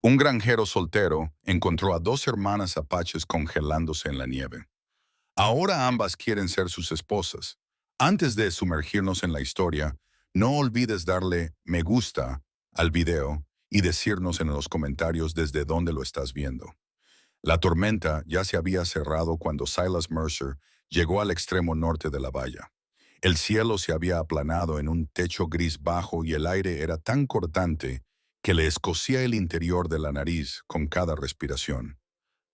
Un granjero soltero encontró a dos hermanas apaches congelándose en la nieve. Ahora ambas quieren ser sus esposas. Antes de sumergirnos en la historia, no olvides darle me gusta al video y decirnos en los comentarios desde dónde lo estás viendo. La tormenta ya se había cerrado cuando Silas Mercer llegó al extremo norte de la valla. El cielo se había aplanado en un techo gris bajo y el aire era tan cortante que le escocía el interior de la nariz con cada respiración.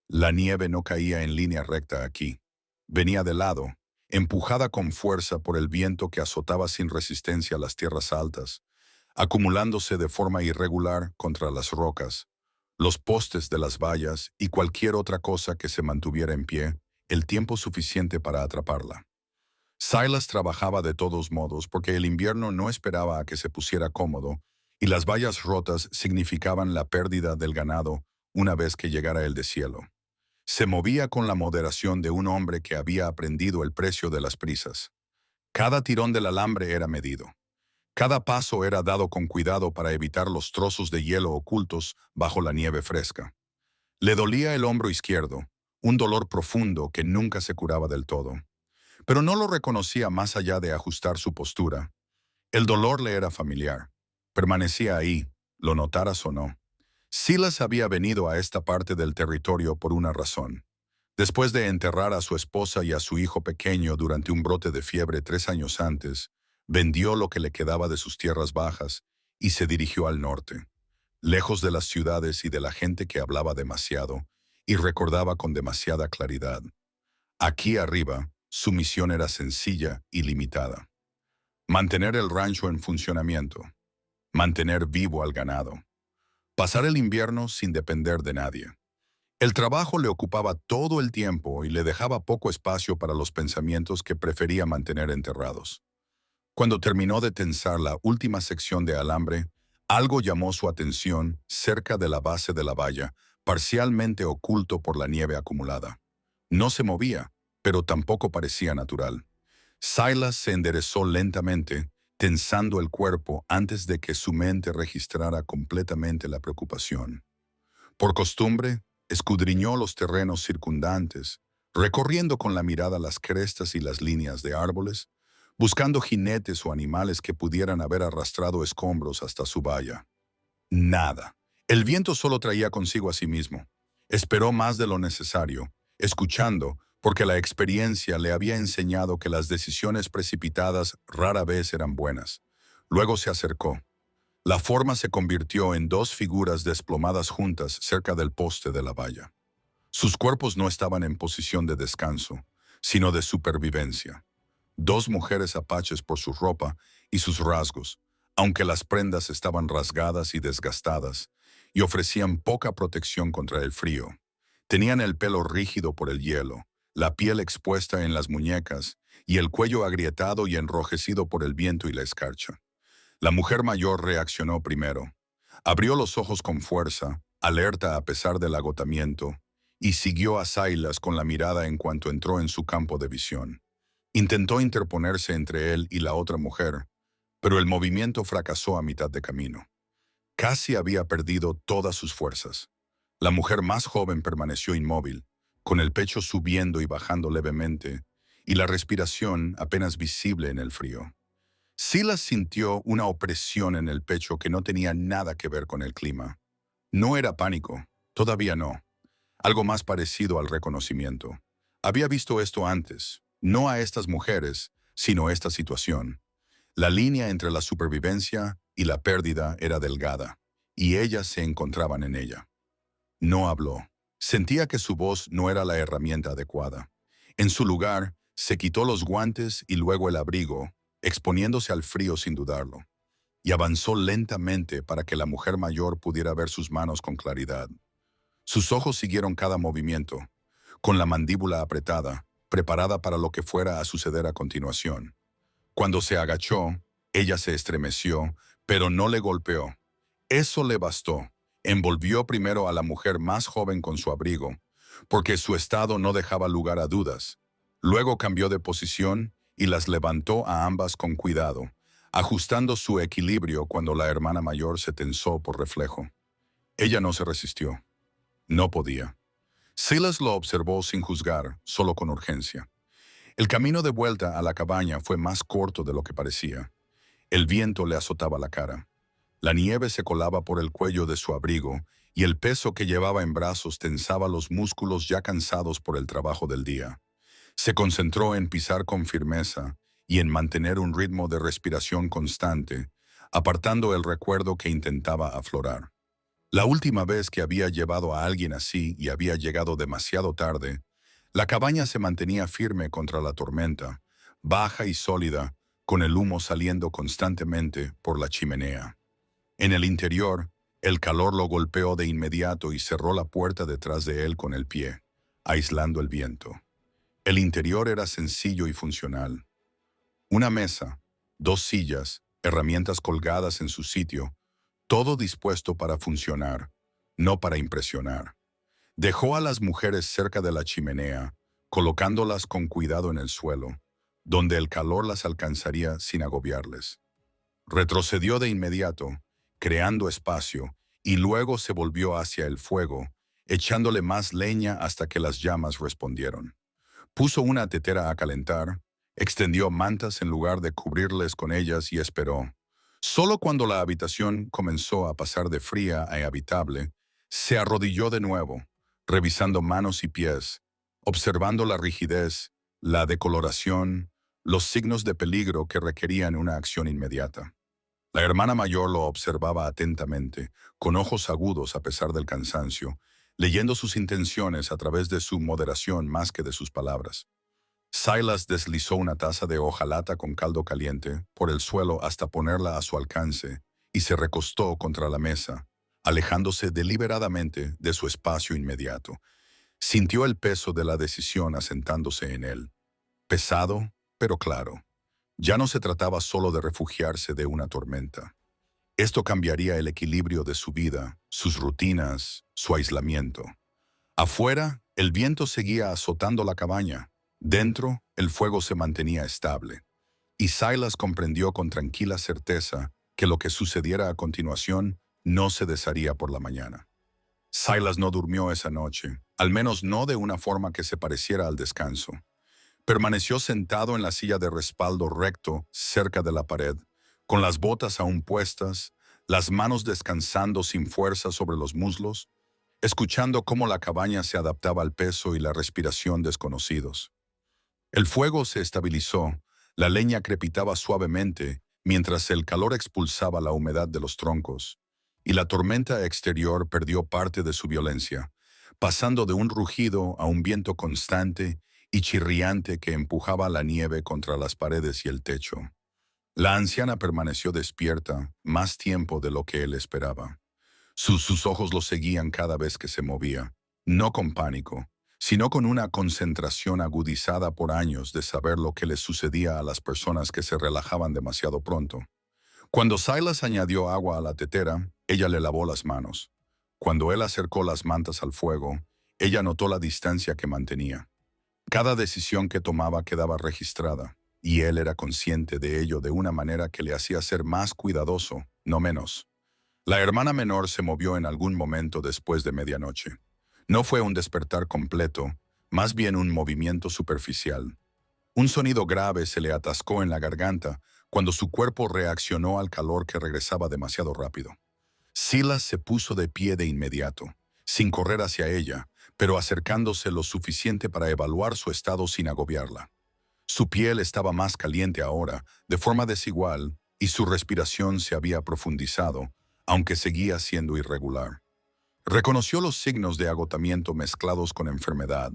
La nieve no caía en línea recta aquí. Venía de lado, empujada con fuerza por el viento que azotaba sin resistencia las tierras altas, acumulándose de forma irregular contra las rocas, los postes de las vallas y cualquier otra cosa que se mantuviera en pie el tiempo suficiente para atraparla. Silas trabajaba de todos modos porque el invierno no esperaba a que se pusiera cómodo y las vallas rotas significaban la pérdida del ganado una vez que llegara el deshielo. Se movía con la moderación de un hombre que había aprendido el precio de las prisas. Cada tirón del alambre era medido. Cada paso era dado con cuidado para evitar los trozos de hielo ocultos bajo la nieve fresca. Le dolía el hombro izquierdo, un dolor profundo que nunca se curaba del todo. Pero no lo reconocía más allá de ajustar su postura. El dolor le era familiar. Permanecía ahí, lo notaras o no. Silas había venido a esta parte del territorio por una razón. Después de enterrar a su esposa y a su hijo pequeño durante un brote de fiebre 3 años antes, vendió lo que le quedaba de sus tierras bajas y se dirigió al norte, lejos de las ciudades y de la gente que hablaba demasiado y recordaba con demasiada claridad. Aquí arriba, su misión era sencilla y limitada. Mantener el rancho en funcionamiento, mantener vivo al ganado, pasar el invierno sin depender de nadie. El trabajo le ocupaba todo el tiempo y le dejaba poco espacio para los pensamientos que prefería mantener enterrados. Cuando terminó de tensar la última sección de alambre, algo llamó su atención cerca de la base de la valla, parcialmente oculto por la nieve acumulada. No se movía, pero tampoco parecía natural. Silas se enderezó lentamente, tensando el cuerpo antes de que su mente registrara completamente la preocupación. Por costumbre, escudriñó los terrenos circundantes, recorriendo con la mirada las crestas y las líneas de árboles, buscando jinetes o animales que pudieran haber arrastrado escombros hasta su valla. Nada. El viento solo traía consigo a sí mismo. Esperó más de lo necesario, escuchando, porque la experiencia le había enseñado que las decisiones precipitadas rara vez eran buenas. Luego se acercó. La forma se convirtió en dos figuras desplomadas juntas cerca del poste de la valla. Sus cuerpos no estaban en posición de descanso, sino de supervivencia. Dos mujeres apaches por su ropa y sus rasgos, aunque las prendas estaban rasgadas y desgastadas, y ofrecían poca protección contra el frío. Tenían el pelo rígido por el hielo, la piel expuesta en las muñecas y el cuello agrietado y enrojecido por el viento y la escarcha. La mujer mayor reaccionó primero. Abrió los ojos con fuerza, alerta a pesar del agotamiento, y siguió a Silas con la mirada en cuanto entró en su campo de visión. Intentó interponerse entre él y la otra mujer, pero el movimiento fracasó a mitad de camino. Casi había perdido todas sus fuerzas. La mujer más joven permaneció inmóvil, con el pecho subiendo y bajando levemente, y la respiración apenas visible en el frío. Silas sintió una opresión en el pecho que no tenía nada que ver con el clima. No era pánico, todavía no. Algo más parecido al reconocimiento. Había visto esto antes, no a estas mujeres, sino esta situación. La línea entre la supervivencia y la pérdida era delgada, y ellas se encontraban en ella. No habló. Sentía que su voz no era la herramienta adecuada. En su lugar, se quitó los guantes y luego el abrigo, exponiéndose al frío sin dudarlo, y avanzó lentamente para que la mujer mayor pudiera ver sus manos con claridad. Sus ojos siguieron cada movimiento, con la mandíbula apretada, preparada para lo que fuera a suceder a continuación. Cuando se agachó, ella se estremeció, pero no le golpeó. Eso le bastó. Envolvió primero a la mujer más joven con su abrigo, porque su estado no dejaba lugar a dudas. Luego cambió de posición y las levantó a ambas con cuidado, ajustando su equilibrio cuando la hermana mayor se tensó por reflejo. Ella no se resistió. No podía. Silas lo observó sin juzgar, solo con urgencia. El camino de vuelta a la cabaña fue más corto de lo que parecía. El viento le azotaba la cara. La nieve se colaba por el cuello de su abrigo y el peso que llevaba en brazos tensaba los músculos ya cansados por el trabajo del día. Se concentró en pisar con firmeza y en mantener un ritmo de respiración constante, apartando el recuerdo que intentaba aflorar. La última vez que había llevado a alguien así y había llegado demasiado tarde, la cabaña se mantenía firme contra la tormenta, baja y sólida, con el humo saliendo constantemente por la chimenea. En el interior, el calor lo golpeó de inmediato y cerró la puerta detrás de él con el pie, aislando el viento. El interior era sencillo y funcional. Una mesa, dos sillas, herramientas colgadas en su sitio, todo dispuesto para funcionar, no para impresionar. Dejó a las mujeres cerca de la chimenea, colocándolas con cuidado en el suelo, donde el calor las alcanzaría sin agobiarles. Retrocedió de inmediato, creando espacio, y luego se volvió hacia el fuego, echándole más leña hasta que las llamas respondieron. Puso una tetera a calentar, extendió mantas en lugar de cubrirles con ellas y esperó. Solo cuando la habitación comenzó a pasar de fría a habitable, se arrodilló de nuevo, revisando manos y pies, observando la rigidez, la decoloración, los signos de peligro que requerían una acción inmediata. La hermana mayor lo observaba atentamente, con ojos agudos a pesar del cansancio, leyendo sus intenciones a través de su moderación más que de sus palabras. Silas deslizó una taza de hojalata con caldo caliente por el suelo hasta ponerla a su alcance y se recostó contra la mesa, alejándose deliberadamente de su espacio inmediato. Sintió el peso de la decisión asentándose en él. Pesado, pero claro. Ya no se trataba solo de refugiarse de una tormenta. Esto cambiaría el equilibrio de su vida, sus rutinas, su aislamiento. Afuera, el viento seguía azotando la cabaña. Dentro, el fuego se mantenía estable. Y Silas comprendió con tranquila certeza que lo que sucediera a continuación no se desharía por la mañana. Silas no durmió esa noche, al menos no de una forma que se pareciera al descanso. Permaneció sentado en la silla de respaldo recto cerca de la pared, con las botas aún puestas, las manos descansando sin fuerza sobre los muslos, escuchando cómo la cabaña se adaptaba al peso y la respiración desconocidos. El fuego se estabilizó, la leña crepitaba suavemente mientras el calor expulsaba la humedad de los troncos, y la tormenta exterior perdió parte de su violencia, pasando de un rugido a un viento constante y chirriante que empujaba la nieve contra las paredes y el techo. La anciana permaneció despierta más tiempo de lo que él esperaba. Sus ojos lo seguían cada vez que se movía, no con pánico, sino con una concentración agudizada por años de saber lo que les sucedía a las personas que se relajaban demasiado pronto. Cuando Silas añadió agua a la tetera, ella le lavó las manos. Cuando él acercó las mantas al fuego, ella notó la distancia que mantenía. Cada decisión que tomaba quedaba registrada, y él era consciente de ello de una manera que le hacía ser más cuidadoso, no menos. La hermana menor se movió en algún momento después de medianoche. No fue un despertar completo, más bien un movimiento superficial. Un sonido grave se le atascó en la garganta cuando su cuerpo reaccionó al calor que regresaba demasiado rápido. Silas se puso de pie de inmediato, sin correr hacia ella, pero acercándose lo suficiente para evaluar su estado sin agobiarla. Su piel estaba más caliente ahora, de forma desigual, y su respiración se había profundizado, aunque seguía siendo irregular. Reconoció los signos de agotamiento mezclados con enfermedad,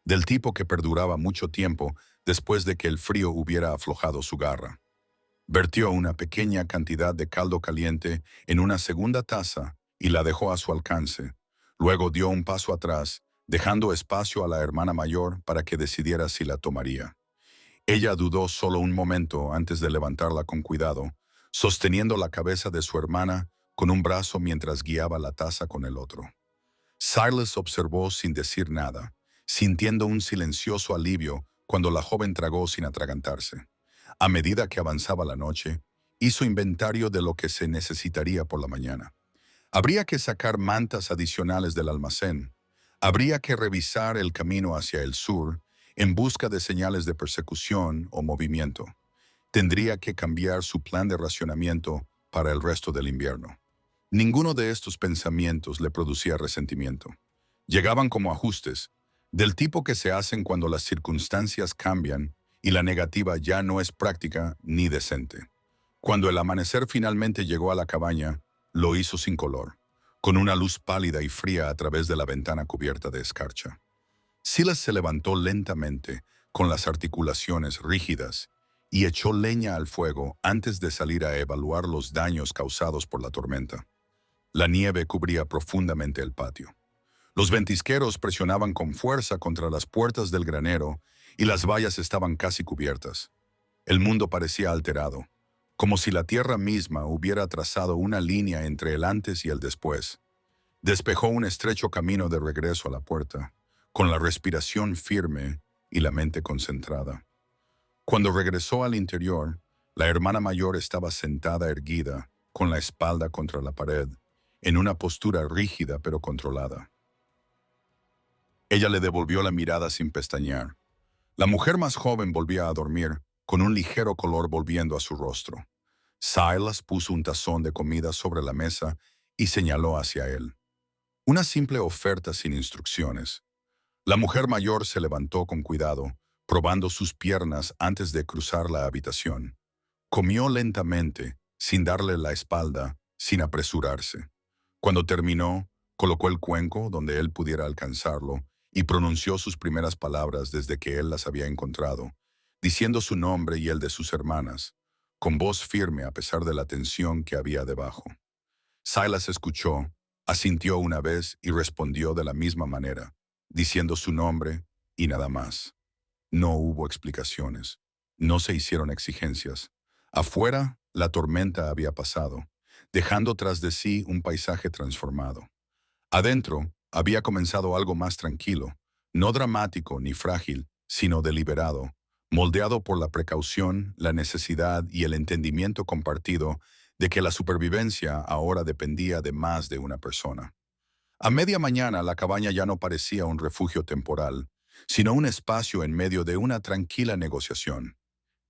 del tipo que perduraba mucho tiempo después de que el frío hubiera aflojado su garra. Vertió una pequeña cantidad de caldo caliente en una segunda taza y la dejó a su alcance. Luego dio un paso atrás, dejando espacio a la hermana mayor para que decidiera si la tomaría. Ella dudó solo un momento antes de levantarla con cuidado, sosteniendo la cabeza de su hermana con un brazo mientras guiaba la taza con el otro. Silas observó sin decir nada, sintiendo un silencioso alivio cuando la joven tragó sin atragantarse. A medida que avanzaba la noche, hizo inventario de lo que se necesitaría por la mañana. Habría que sacar mantas adicionales del almacén. Habría que revisar el camino hacia el sur en busca de señales de persecución o movimiento. Tendría que cambiar su plan de racionamiento para el resto del invierno. Ninguno de estos pensamientos le producía resentimiento. Llegaban como ajustes, del tipo que se hacen cuando las circunstancias cambian y la negativa ya no es práctica ni decente. Cuando el amanecer finalmente llegó a la cabaña, lo hizo sin color, con una luz pálida y fría a través de la ventana cubierta de escarcha. Silas se levantó lentamente, con las articulaciones rígidas, y echó leña al fuego antes de salir a evaluar los daños causados por la tormenta. La nieve cubría profundamente el patio. Los ventisqueros presionaban con fuerza contra las puertas del granero y las vallas estaban casi cubiertas. El mundo parecía alterado, como si la tierra misma hubiera trazado una línea entre el antes y el después. Despejó un estrecho camino de regreso a la puerta, con la respiración firme y la mente concentrada. Cuando regresó al interior, la hermana mayor estaba sentada erguida, con la espalda contra la pared, en una postura rígida pero controlada. Ella le devolvió la mirada sin pestañear. La mujer más joven volvía a dormir, con un ligero color volviendo a su rostro. Silas puso un tazón de comida sobre la mesa y señaló hacia él. Una simple oferta sin instrucciones. La mujer mayor se levantó con cuidado, probando sus piernas antes de cruzar la habitación. Comió lentamente, sin darle la espalda, sin apresurarse. Cuando terminó, colocó el cuenco donde él pudiera alcanzarlo y pronunció sus primeras palabras desde que él las había encontrado, diciendo su nombre y el de sus hermanas, con voz firme a pesar de la tensión que había debajo. Silas escuchó, asintió una vez y respondió de la misma manera, diciendo su nombre y nada más. No hubo explicaciones. No se hicieron exigencias. Afuera, la tormenta había pasado, dejando tras de sí un paisaje transformado. Adentro, había comenzado algo más tranquilo, no dramático ni frágil, sino deliberado, moldeado por la precaución, la necesidad y el entendimiento compartido de que la supervivencia ahora dependía de más de una persona. A media mañana la cabaña ya no parecía un refugio temporal, sino un espacio en medio de una tranquila negociación.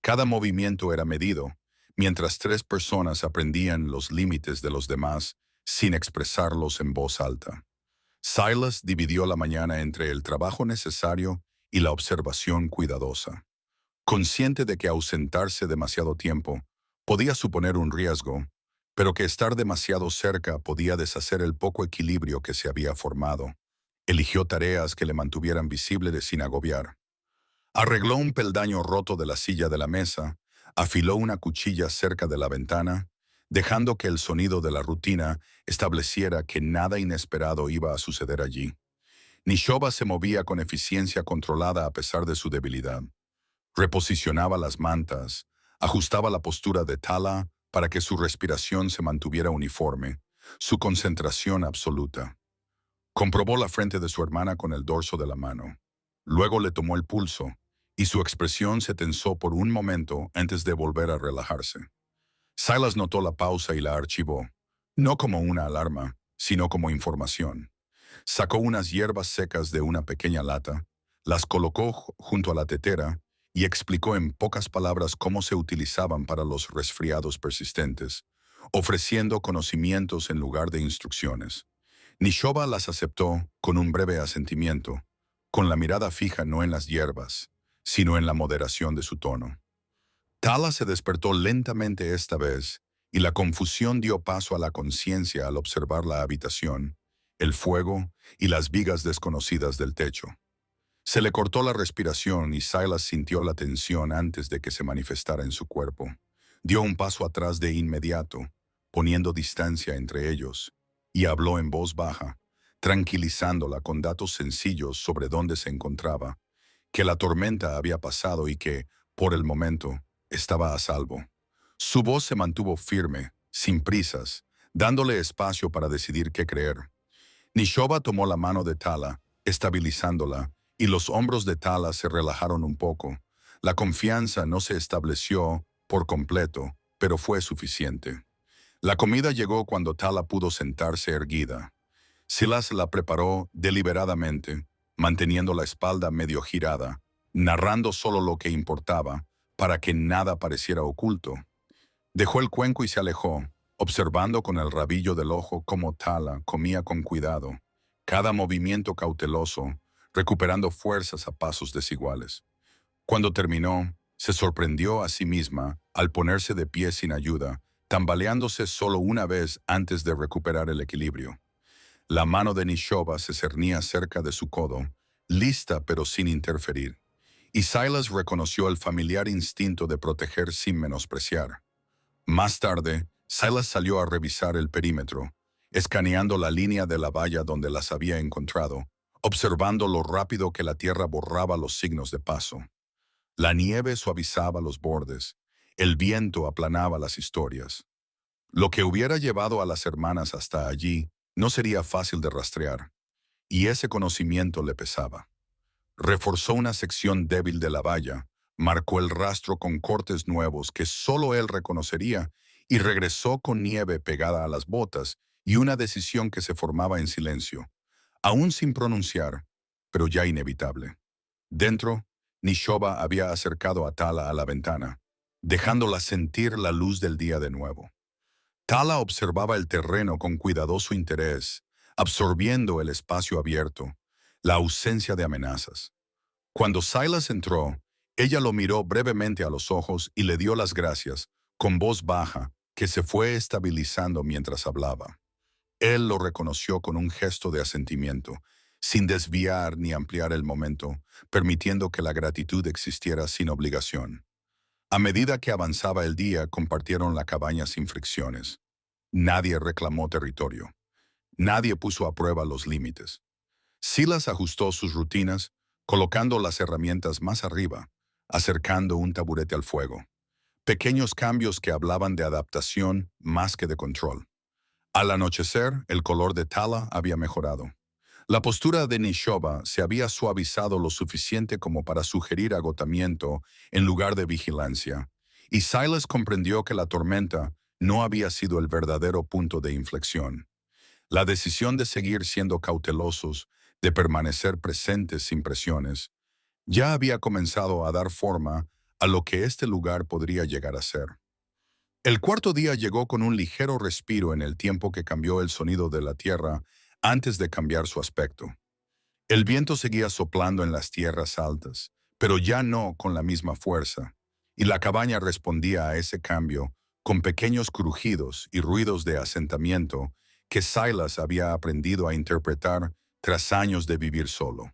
Cada movimiento era medido, mientras tres personas aprendían los límites de los demás sin expresarlos en voz alta. Silas dividió la mañana entre el trabajo necesario y la observación cuidadosa. Consciente de que ausentarse demasiado tiempo podía suponer un riesgo, pero que estar demasiado cerca podía deshacer el poco equilibrio que se había formado. Eligió tareas que le mantuvieran visible sin agobiar. Arregló un peldaño roto de la silla de la mesa, afiló una cuchilla cerca de la ventana, dejando que el sonido de la rutina estableciera que nada inesperado iba a suceder allí. Nishoba se movía con eficiencia controlada a pesar de su debilidad. Reposicionaba las mantas, ajustaba la postura de Tala para que su respiración se mantuviera uniforme, su concentración absoluta. Comprobó la frente de su hermana con el dorso de la mano. Luego le tomó el pulso, y su expresión se tensó por un momento antes de volver a relajarse. Silas notó la pausa y la archivó, no como una alarma, sino como información. Sacó unas hierbas secas de una pequeña lata, las colocó junto a la tetera y explicó en pocas palabras cómo se utilizaban para los resfriados persistentes, ofreciendo conocimientos en lugar de instrucciones. Nishoba las aceptó con un breve asentimiento, con la mirada fija no en las hierbas, sino en la moderación de su tono. Tala se despertó lentamente esta vez, y la confusión dio paso a la conciencia al observar la habitación, el fuego y las vigas desconocidas del techo. Se le cortó la respiración y Silas sintió la tensión antes de que se manifestara en su cuerpo. Dio un paso atrás de inmediato, poniendo distancia entre ellos, y habló en voz baja, tranquilizándola con datos sencillos sobre dónde se encontraba, que la tormenta había pasado y que, por el momento, estaba a salvo. Su voz se mantuvo firme, sin prisas, dándole espacio para decidir qué creer. Nishoba tomó la mano de Tala, estabilizándola, y los hombros de Tala se relajaron un poco. La confianza no se estableció por completo, pero fue suficiente. La comida llegó cuando Tala pudo sentarse erguida. Silas la preparó deliberadamente, manteniendo la espalda medio girada, narrando solo lo que importaba, para que nada pareciera oculto. Dejó el cuenco y se alejó, observando con el rabillo del ojo cómo Tala comía con cuidado, cada movimiento cauteloso, recuperando fuerzas a pasos desiguales. Cuando terminó, se sorprendió a sí misma al ponerse de pie sin ayuda, tambaleándose solo una vez antes de recuperar el equilibrio. La mano de Nishoba se cernía cerca de su codo, lista pero sin interferir, y Silas reconoció el familiar instinto de proteger sin menospreciar. Más tarde, Silas salió a revisar el perímetro, escaneando la línea de la valla donde las había encontrado, observando lo rápido que la tierra borraba los signos de paso. La nieve suavizaba los bordes, el viento aplanaba las historias. Lo que hubiera llevado a las hermanas hasta allí no sería fácil de rastrear, y ese conocimiento le pesaba. Reforzó una sección débil de la valla, marcó el rastro con cortes nuevos que solo él reconocería y regresó con nieve pegada a las botas y una decisión que se formaba en silencio, aún sin pronunciar, pero ya inevitable. Dentro, Nishoba había acercado a Tala a la ventana, dejándola sentir la luz del día de nuevo. Tala observaba el terreno con cuidadoso interés, absorbiendo el espacio abierto, la ausencia de amenazas. Cuando Silas entró, ella lo miró brevemente a los ojos y le dio las gracias, con voz baja, que se fue estabilizando mientras hablaba. Él lo reconoció con un gesto de asentimiento, sin desviar ni ampliar el momento, permitiendo que la gratitud existiera sin obligación. A medida que avanzaba el día, compartieron la cabaña sin fricciones. Nadie reclamó territorio. Nadie puso a prueba los límites. Silas ajustó sus rutinas, colocando las herramientas más arriba, acercando un taburete al fuego. Pequeños cambios que hablaban de adaptación más que de control. Al anochecer, el color de Tala había mejorado. La postura de Nishoba se había suavizado lo suficiente como para sugerir agotamiento en lugar de vigilancia, y Silas comprendió que la tormenta no había sido el verdadero punto de inflexión. La decisión de seguir siendo cautelosos, de permanecer presentes sin presiones, ya había comenzado a dar forma a lo que este lugar podría llegar a ser. El cuarto día llegó con un ligero respiro en el tiempo que cambió el sonido de la tierra antes de cambiar su aspecto. El viento seguía soplando en las tierras altas, pero ya no con la misma fuerza, y la cabaña respondía a ese cambio con pequeños crujidos y ruidos de asentamiento que Silas había aprendido a interpretar tras años de vivir solo.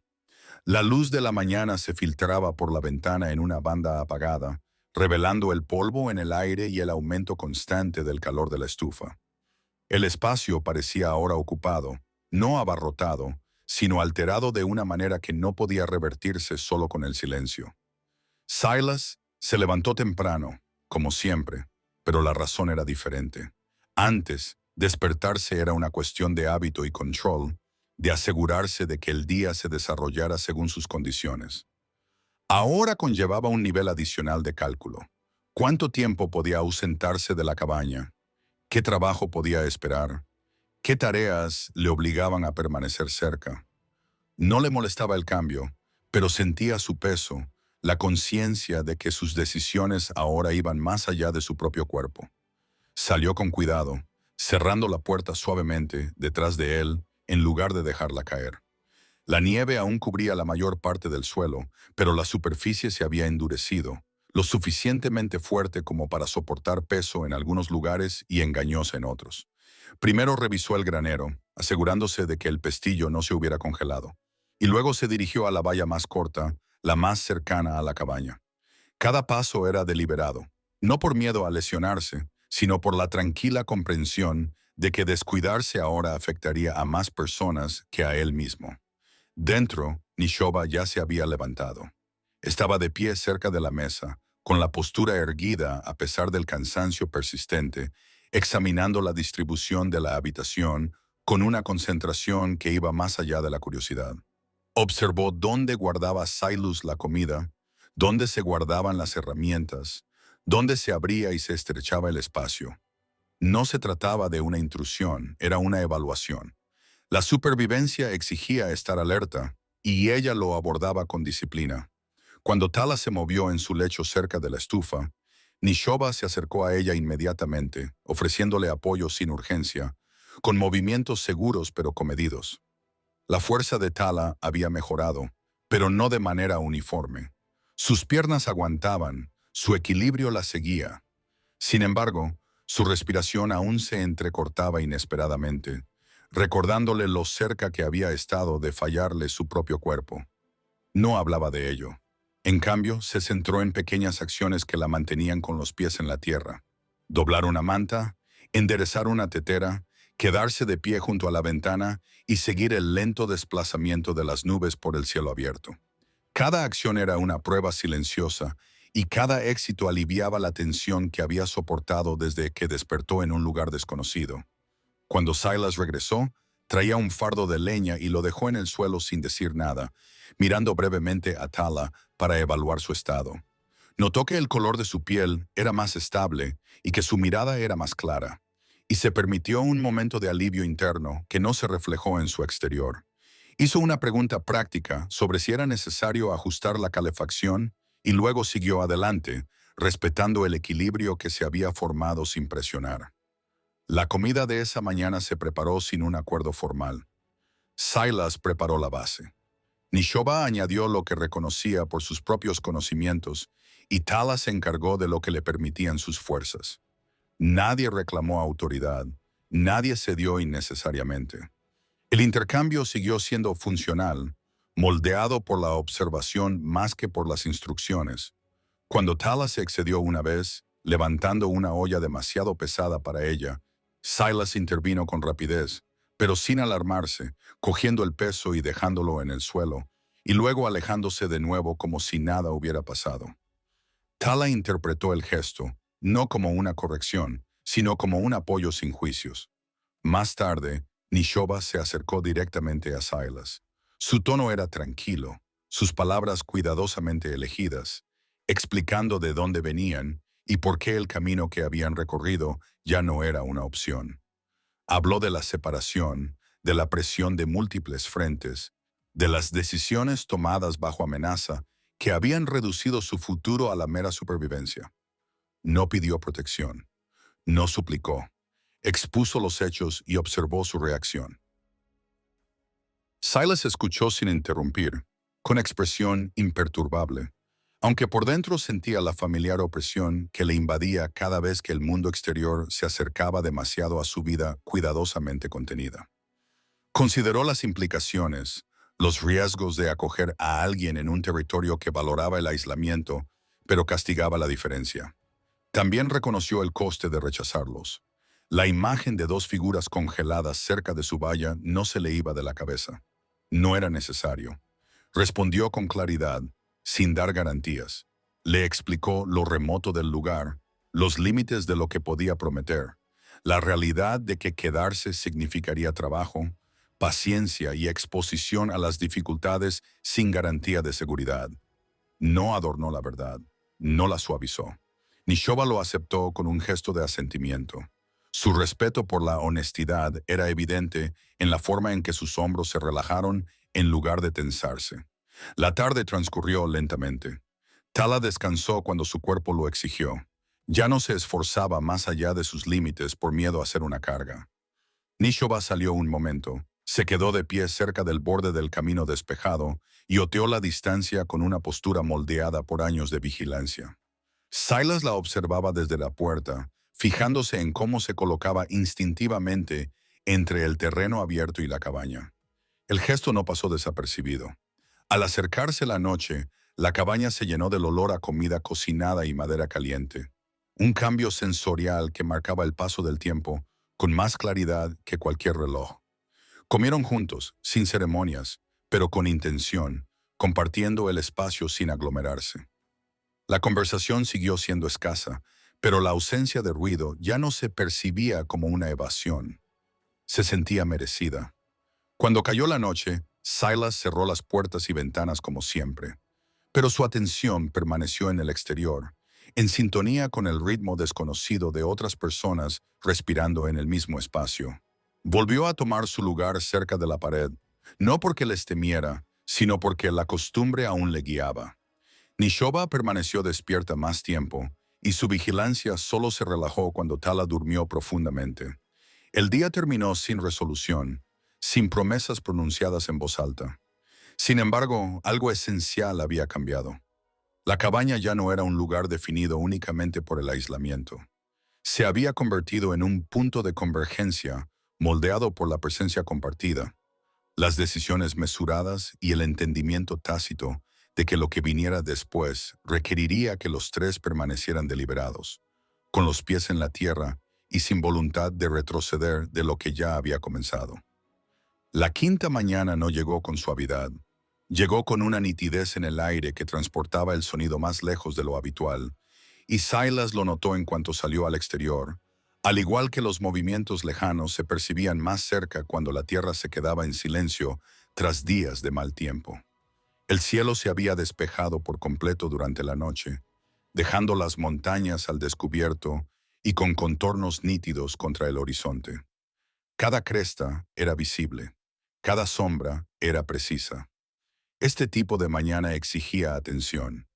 La luz de la mañana se filtraba por la ventana en una banda apagada, revelando el polvo en el aire y el aumento constante del calor de la estufa. El espacio parecía ahora ocupado, no abarrotado, sino alterado de una manera que no podía revertirse solo con el silencio. Silas se levantó temprano, como siempre, pero la razón era diferente. Antes, despertarse era una cuestión de hábito y control, de asegurarse de que el día se desarrollara según sus condiciones. Ahora conllevaba un nivel adicional de cálculo. ¿Cuánto tiempo podía ausentarse de la cabaña? ¿Qué trabajo podía esperar? ¿Qué tareas le obligaban a permanecer cerca? No le molestaba el cambio, pero sentía su peso, la conciencia de que sus decisiones ahora iban más allá de su propio cuerpo. Salió con cuidado, cerrando la puerta suavemente detrás de él en lugar de dejarla caer. La nieve aún cubría la mayor parte del suelo, pero la superficie se había endurecido, lo suficientemente fuerte como para soportar peso en algunos lugares y engañosa en otros. Primero revisó el granero, asegurándose de que el pestillo no se hubiera congelado, y luego se dirigió a la valla más corta, la más cercana a la cabaña. Cada paso era deliberado, no por miedo a lesionarse, sino por la tranquila comprensión de que descuidarse ahora afectaría a más personas que a él mismo. Dentro, Nishoba ya se había levantado. Estaba de pie cerca de la mesa, con la postura erguida a pesar del cansancio persistente, examinando la distribución de la habitación con una concentración que iba más allá de la curiosidad. Observó dónde guardaba Silas la comida, dónde se guardaban las herramientas, dónde se abría y se estrechaba el espacio. No se trataba de una intrusión, era una evaluación. La supervivencia exigía estar alerta, y ella lo abordaba con disciplina. Cuando Tala se movió en su lecho cerca de la estufa, Nishoba se acercó a ella inmediatamente, ofreciéndole apoyo sin urgencia, con movimientos seguros pero comedidos. La fuerza de Tala había mejorado, pero no de manera uniforme. Sus piernas aguantaban, su equilibrio la seguía. Sin embargo, su respiración aún se entrecortaba inesperadamente, recordándole lo cerca que había estado de fallarle su propio cuerpo. No hablaba de ello. En cambio, se centró en pequeñas acciones que la mantenían con los pies en la tierra. Doblar una manta, enderezar una tetera, quedarse de pie junto a la ventana y seguir el lento desplazamiento de las nubes por el cielo abierto. Cada acción era una prueba silenciosa y cada éxito aliviaba la tensión que había soportado desde que despertó en un lugar desconocido. Cuando Silas regresó, traía un fardo de leña y lo dejó en el suelo sin decir nada, mirando brevemente a Tala para evaluar su estado. Notó que el color de su piel era más estable y que su mirada era más clara, y se permitió un momento de alivio interno que no se reflejó en su exterior. Hizo una pregunta práctica sobre si era necesario ajustar la calefacción y luego siguió adelante, respetando el equilibrio que se había formado sin presionar. La comida de esa mañana se preparó sin un acuerdo formal. Silas preparó la base. Nishoba añadió lo que reconocía por sus propios conocimientos y Tala se encargó de lo que le permitían sus fuerzas. Nadie reclamó autoridad, nadie cedió innecesariamente. El intercambio siguió siendo funcional, moldeado por la observación más que por las instrucciones. Cuando Tala se excedió una vez, levantando una olla demasiado pesada para ella, Silas intervino con rapidez, pero sin alarmarse, cogiendo el peso y dejándolo en el suelo, y luego alejándose de nuevo como si nada hubiera pasado. Tala interpretó el gesto, no como una corrección, sino como un apoyo sin juicios. Más tarde, Nishoba se acercó directamente a Silas. Su tono era tranquilo, sus palabras cuidadosamente elegidas, explicando de dónde venían y por qué el camino que habían recorrido ya no era una opción. Habló de la separación, de la presión de múltiples frentes, de las decisiones tomadas bajo amenaza que habían reducido su futuro a la mera supervivencia. No pidió protección, no suplicó, expuso los hechos y observó su reacción. Silas escuchó sin interrumpir, con expresión imperturbable, aunque por dentro sentía la familiar opresión que le invadía cada vez que el mundo exterior se acercaba demasiado a su vida cuidadosamente contenida. Consideró las implicaciones, los riesgos de acoger a alguien en un territorio que valoraba el aislamiento, pero castigaba la diferencia. También reconoció el coste de rechazarlos. La imagen de dos figuras congeladas cerca de su valla no se le iba de la cabeza. No era necesario. Respondió con claridad, sin dar garantías. Le explicó lo remoto del lugar, los límites de lo que podía prometer, la realidad de que quedarse significaría trabajo, paciencia y exposición a las dificultades sin garantía de seguridad. No adornó la verdad, no la suavizó. Nishoba lo aceptó con un gesto de asentimiento. Su respeto por la honestidad era evidente en la forma en que sus hombros se relajaron en lugar de tensarse. La tarde transcurrió lentamente. Tala descansó cuando su cuerpo lo exigió. Ya no se esforzaba más allá de sus límites por miedo a ser una carga. Nishoba salió un momento, se quedó de pie cerca del borde del camino despejado y oteó la distancia con una postura moldeada por años de vigilancia. Silas la observaba desde la puerta, fijándose en cómo se colocaba instintivamente entre el terreno abierto y la cabaña. El gesto no pasó desapercibido. Al acercarse la noche, la cabaña se llenó del olor a comida cocinada y madera caliente. Un cambio sensorial que marcaba el paso del tiempo con más claridad que cualquier reloj. Comieron juntos, sin ceremonias, pero con intención, compartiendo el espacio sin aglomerarse. La conversación siguió siendo escasa, pero la ausencia de ruido ya no se percibía como una evasión. Se sentía merecida. Cuando cayó la noche, Silas cerró las puertas y ventanas como siempre, pero su atención permaneció en el exterior, en sintonía con el ritmo desconocido de otras personas respirando en el mismo espacio. Volvió a tomar su lugar cerca de la pared, no porque les temiera, sino porque la costumbre aún le guiaba. Nishoba permaneció despierta más tiempo, y su vigilancia solo se relajó cuando Tala durmió profundamente. El día terminó sin resolución, sin promesas pronunciadas en voz alta. Sin embargo, algo esencial había cambiado. La cabaña ya no era un lugar definido únicamente por el aislamiento. Se había convertido en un punto de convergencia moldeado por la presencia compartida, las decisiones mesuradas y el entendimiento tácito de que lo que viniera después requeriría que los tres permanecieran deliberados, con los pies en la tierra y sin voluntad de retroceder de lo que ya había comenzado. La quinta mañana no llegó con suavidad. Llegó con una nitidez en el aire que transportaba el sonido más lejos de lo habitual, y Silas lo notó en cuanto salió al exterior. Al igual que los movimientos lejanos se percibían más cerca cuando la tierra se quedaba en silencio tras días de mal tiempo. El cielo se había despejado por completo durante la noche, dejando las montañas al descubierto y con contornos nítidos contra el horizonte. Cada cresta era visible, cada sombra era precisa. Este tipo de mañana exigía atención.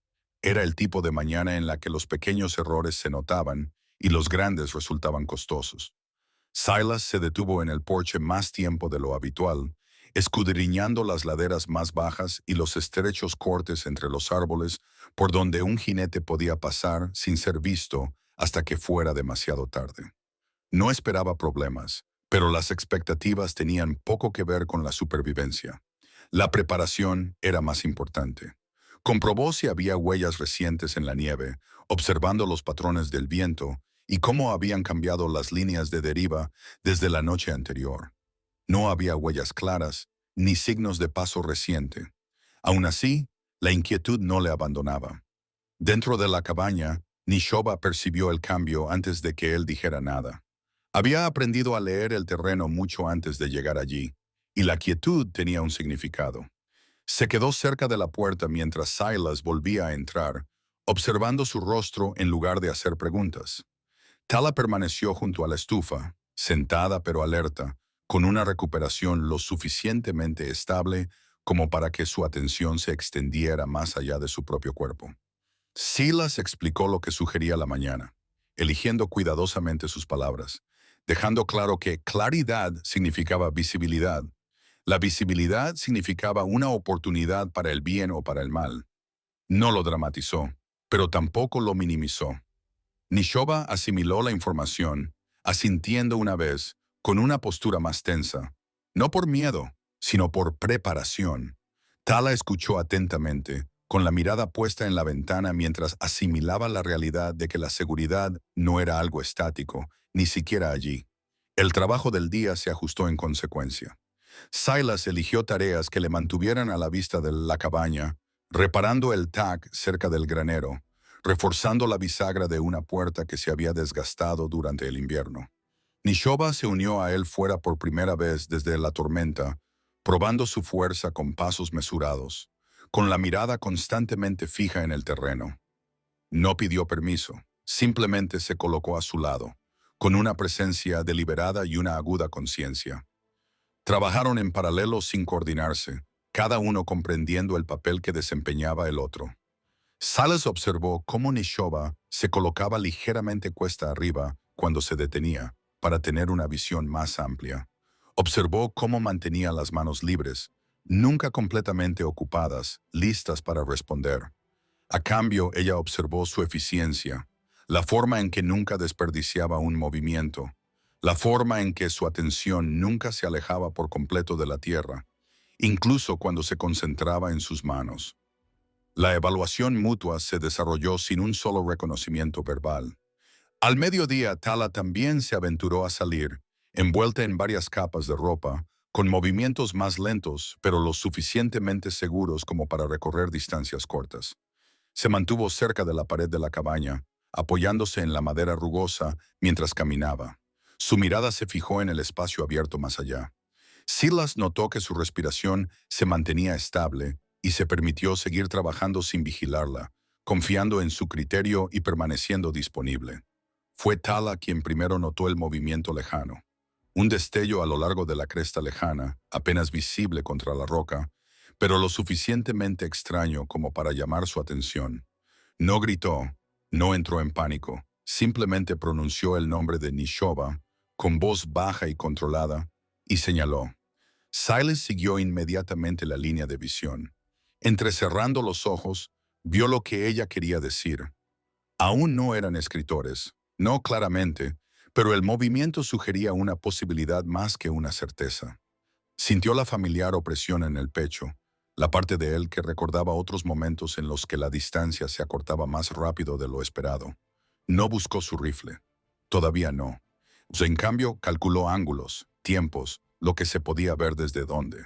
Era el tipo de mañana en la que los pequeños errores se notaban y los grandes resultaban costosos. Silas se detuvo en el porche más tiempo de lo habitual, escudriñando las laderas más bajas y los estrechos cortes entre los árboles por donde un jinete podía pasar sin ser visto hasta que fuera demasiado tarde. No esperaba problemas, pero las expectativas tenían poco que ver con la supervivencia. La preparación era más importante. Comprobó si había huellas recientes en la nieve, observando los patrones del viento y cómo habían cambiado las líneas de deriva desde la noche anterior. No había huellas claras, ni signos de paso reciente. Aún así, la inquietud no le abandonaba. Dentro de la cabaña, Nishoba percibió el cambio antes de que él dijera nada. Había aprendido a leer el terreno mucho antes de llegar allí, y la quietud tenía un significado. Se quedó cerca de la puerta mientras Silas volvía a entrar, observando su rostro en lugar de hacer preguntas. Tala permaneció junto a la estufa, sentada pero alerta, con una recuperación lo suficientemente estable como para que su atención se extendiera más allá de su propio cuerpo. Silas explicó lo que sugería la mañana, eligiendo cuidadosamente sus palabras, dejando claro que claridad significaba visibilidad. La visibilidad significaba una oportunidad para el bien o para el mal. No lo dramatizó, pero tampoco lo minimizó. Nishoba asimiló la información, asintiendo una vez, con una postura más tensa, no por miedo, sino por preparación. Tala escuchó atentamente, con la mirada puesta en la ventana mientras asimilaba la realidad de que la seguridad no era algo estático, ni siquiera allí. El trabajo del día se ajustó en consecuencia. Silas eligió tareas que le mantuvieran a la vista de la cabaña, reparando el tac cerca del granero, reforzando la bisagra de una puerta que se había desgastado durante el invierno. Nishoba se unió a él fuera por primera vez desde la tormenta, probando su fuerza con pasos mesurados, con la mirada constantemente fija en el terreno. No pidió permiso, simplemente se colocó a su lado, con una presencia deliberada y una aguda conciencia. Trabajaron en paralelo sin coordinarse, cada uno comprendiendo el papel que desempeñaba el otro. Silas observó cómo Nishoba se colocaba ligeramente cuesta arriba cuando se detenía, para tener una visión más amplia. Observó cómo mantenía las manos libres, nunca completamente ocupadas, listas para responder. A cambio, ella observó su eficiencia, la forma en que nunca desperdiciaba un movimiento, la forma en que su atención nunca se alejaba por completo de la tierra, incluso cuando se concentraba en sus manos. La evaluación mutua se desarrolló sin un solo reconocimiento verbal. Al mediodía, Tala también se aventuró a salir, envuelta en varias capas de ropa, con movimientos más lentos, pero lo suficientemente seguros como para recorrer distancias cortas. Se mantuvo cerca de la pared de la cabaña, apoyándose en la madera rugosa mientras caminaba. Su mirada se fijó en el espacio abierto más allá. Silas notó que su respiración se mantenía estable y se permitió seguir trabajando sin vigilarla, confiando en su criterio y permaneciendo disponible. Fue Tala quien primero notó el movimiento lejano. Un destello a lo largo de la cresta lejana, apenas visible contra la roca, pero lo suficientemente extraño como para llamar su atención. No gritó, no entró en pánico, simplemente pronunció el nombre de Nishoba, con voz baja y controlada, y señaló. Silas siguió inmediatamente la línea de visión. Entrecerrando los ojos, vio lo que ella quería decir. Aún no eran escritores, no claramente, pero el movimiento sugería una posibilidad más que una certeza. Sintió la familiar opresión en el pecho, la parte de él que recordaba otros momentos en los que la distancia se acortaba más rápido de lo esperado. No buscó su rifle. Todavía no. En cambio, calculó ángulos, tiempos, lo que se podía ver desde dónde.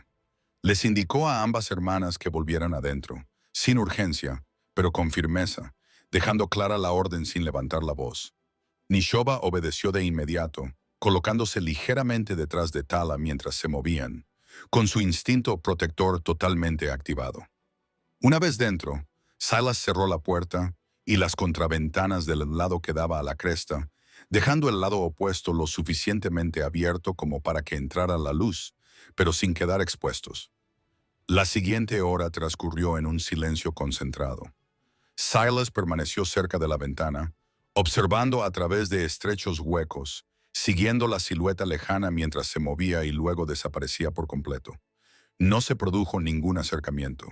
Les indicó a ambas hermanas que volvieran adentro, sin urgencia, pero con firmeza, dejando clara la orden sin levantar la voz. Nishoba obedeció de inmediato, colocándose ligeramente detrás de Tala mientras se movían, con su instinto protector totalmente activado. Una vez dentro, Silas cerró la puerta y las contraventanas del lado que daba a la cresta, dejando el lado opuesto lo suficientemente abierto como para que entrara la luz, pero sin quedar expuestos. La siguiente hora transcurrió en un silencio concentrado. Silas permaneció cerca de la ventana, observando a través de estrechos huecos, siguiendo la silueta lejana mientras se movía y luego desaparecía por completo. No se produjo ningún acercamiento.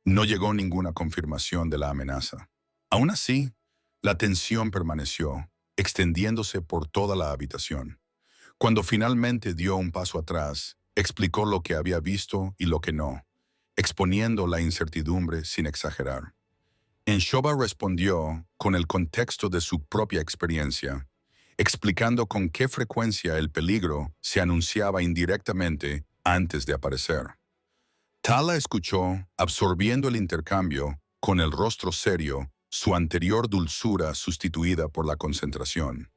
No llegó ninguna confirmación de la amenaza. Aún así, la tensión permaneció, extendiéndose por toda la habitación. Cuando finalmente dio un paso atrás, explicó lo que había visto y lo que no, exponiendo la incertidumbre sin exagerar. Nishoba respondió con el contexto de su propia experiencia, explicando con qué frecuencia el peligro se anunciaba indirectamente antes de aparecer. Tala escuchó, absorbiendo el intercambio, con el rostro serio, su anterior dulzura sustituida por la concentración.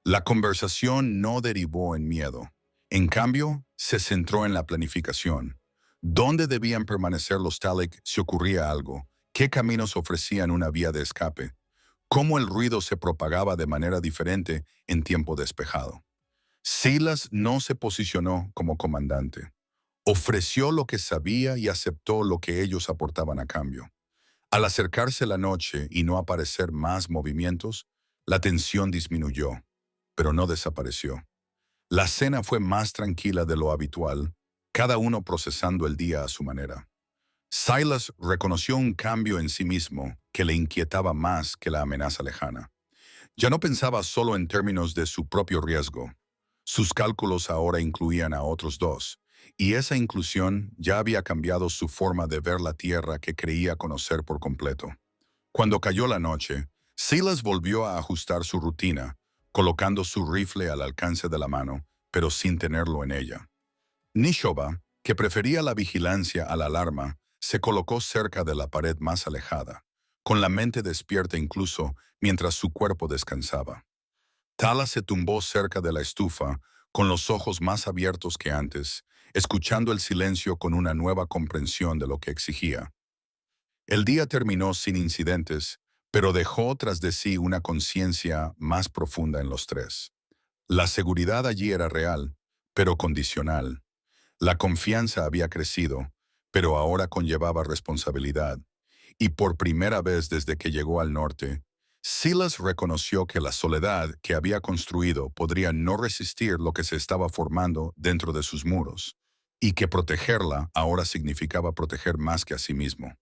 La conversación no derivó en miedo. En cambio, se centró en la planificación. ¿Dónde debían permanecer los Talic si ocurría algo? ¿Qué caminos ofrecían una vía de escape? ¿Cómo el ruido se propagaba de manera diferente en tiempo despejado? Silas no se posicionó como comandante. Ofreció lo que sabía y aceptó lo que ellos aportaban a cambio. Al acercarse la noche y no aparecer más movimientos, la tensión disminuyó, pero no desapareció. La cena fue más tranquila de lo habitual, cada uno procesando el día a su manera. Silas reconoció un cambio en sí mismo que le inquietaba más que la amenaza lejana. Ya no pensaba solo en términos de su propio riesgo. Sus cálculos ahora incluían a otros dos, y esa inclusión ya había cambiado su forma de ver la tierra que creía conocer por completo. Cuando cayó la noche, Silas volvió a ajustar su rutina, colocando su rifle al alcance de la mano, pero sin tenerlo en ella. Nishoba, que prefería la vigilancia a la alarma, se colocó cerca de la pared más alejada, con la mente despierta incluso mientras su cuerpo descansaba. Tala se tumbó cerca de la estufa, con los ojos más abiertos que antes, escuchando el silencio con una nueva comprensión de lo que exigía. El día terminó sin incidentes, pero dejó tras de sí una conciencia más profunda en los tres. La seguridad allí era real, pero condicional. La confianza había crecido, pero ahora conllevaba responsabilidad. Y por primera vez desde que llegó al norte, Silas reconoció que la soledad que había construido podría no resistir lo que se estaba formando dentro de sus muros, y que protegerla ahora significaba proteger más que a sí mismo.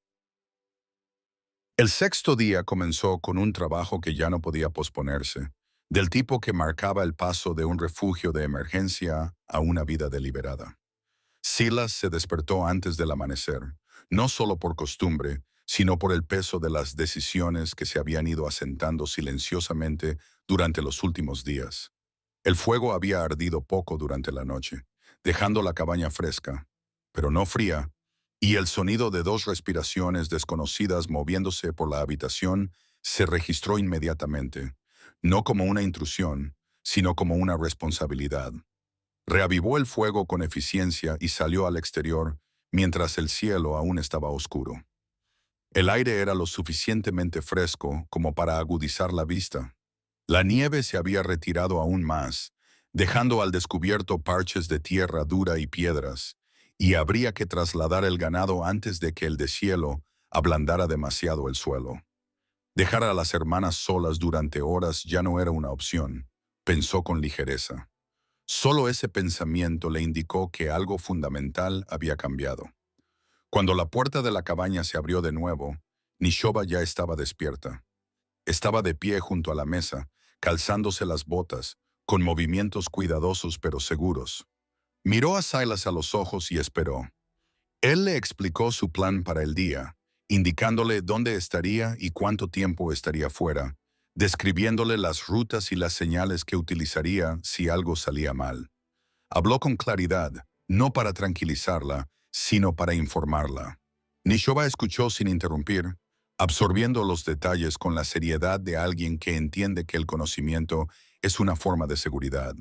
El sexto día comenzó con un trabajo que ya no podía posponerse, del tipo que marcaba el paso de un refugio de emergencia a una vida deliberada. Silas se despertó antes del amanecer, no solo por costumbre, sino por el peso de las decisiones que se habían ido asentando silenciosamente durante los últimos días. El fuego había ardido poco durante la noche, dejando la cabaña fresca, pero no fría, y el sonido de dos respiraciones desconocidas moviéndose por la habitación se registró inmediatamente, no como una intrusión, sino como una responsabilidad. Reavivó el fuego con eficiencia y salió al exterior, mientras el cielo aún estaba oscuro. El aire era lo suficientemente fresco como para agudizar la vista. La nieve se había retirado aún más, dejando al descubierto parches de tierra dura y piedras, y habría que trasladar el ganado antes de que el deshielo ablandara demasiado el suelo. Dejar a las hermanas solas durante horas ya no era una opción, pensó con ligereza. Solo ese pensamiento le indicó que algo fundamental había cambiado. Cuando la puerta de la cabaña se abrió de nuevo, Nishoba ya estaba despierta. Estaba de pie junto a la mesa, calzándose las botas, con movimientos cuidadosos pero seguros. Miró a Silas a los ojos y esperó. Él le explicó su plan para el día, indicándole dónde estaría y cuánto tiempo estaría fuera, describiéndole las rutas y las señales que utilizaría si algo salía mal. Habló con claridad, no para tranquilizarla, sino para informarla. Nishoba escuchó sin interrumpir, absorbiendo los detalles con la seriedad de alguien que entiende que el conocimiento es una forma de seguridad.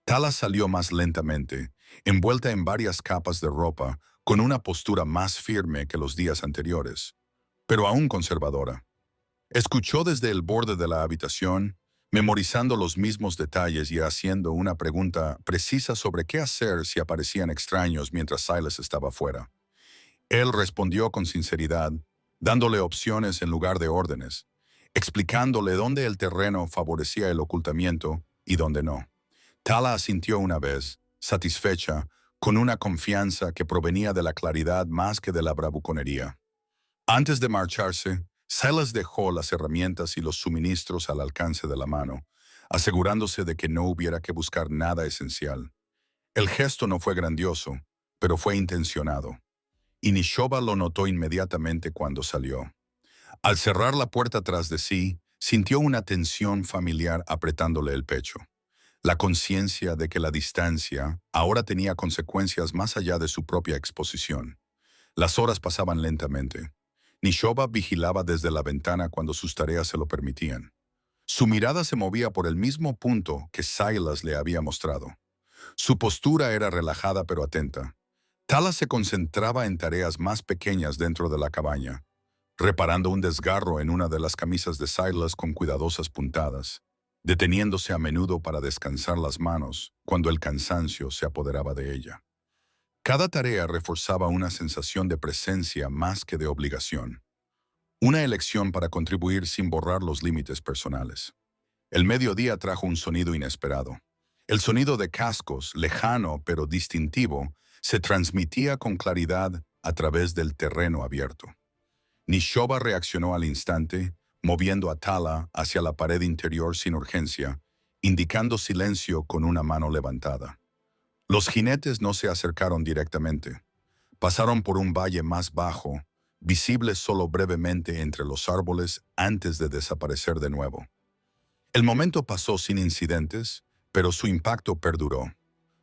Tala salió más lentamente, envuelta en varias capas de ropa, con una postura más firme que los días anteriores, pero aún conservadora. Escuchó desde el borde de la habitación, memorizando los mismos detalles y haciendo una pregunta precisa sobre qué hacer si aparecían extraños mientras Silas estaba fuera. Él respondió con sinceridad, dándole opciones en lugar de órdenes, explicándole dónde el terreno favorecía el ocultamiento y dónde no. Tala asintió una vez, satisfecha, con una confianza que provenía de la claridad más que de la bravuconería. Antes de marcharse, Silas dejó las herramientas y los suministros al alcance de la mano, asegurándose de que no hubiera que buscar nada esencial. El gesto no fue grandioso, pero fue intencionado, y Nishoba lo notó inmediatamente cuando salió. Al cerrar la puerta tras de sí, sintió una tensión familiar apretándole el pecho. La conciencia de que la distancia ahora tenía consecuencias más allá de su propia exposición. Las horas pasaban lentamente. Nishoba vigilaba desde la ventana cuando sus tareas se lo permitían. Su mirada se movía por el mismo punto que Silas le había mostrado. Su postura era relajada pero atenta. Tala se concentraba en tareas más pequeñas dentro de la cabaña, reparando un desgarro en una de las camisas de Silas con cuidadosas puntadas, deteniéndose a menudo para descansar las manos cuando el cansancio se apoderaba de ella. Cada tarea reforzaba una sensación de presencia más que de obligación. Una elección para contribuir sin borrar los límites personales. El mediodía trajo un sonido inesperado. El sonido de cascos, lejano pero distintivo, se transmitía con claridad a través del terreno abierto. Nishoba reaccionó al instante, moviendo a Tala hacia la pared interior sin urgencia, indicando silencio con una mano levantada. Los jinetes no se acercaron directamente. Pasaron por un valle más bajo, visible solo brevemente entre los árboles antes de desaparecer de nuevo. El momento pasó sin incidentes, pero su impacto perduró.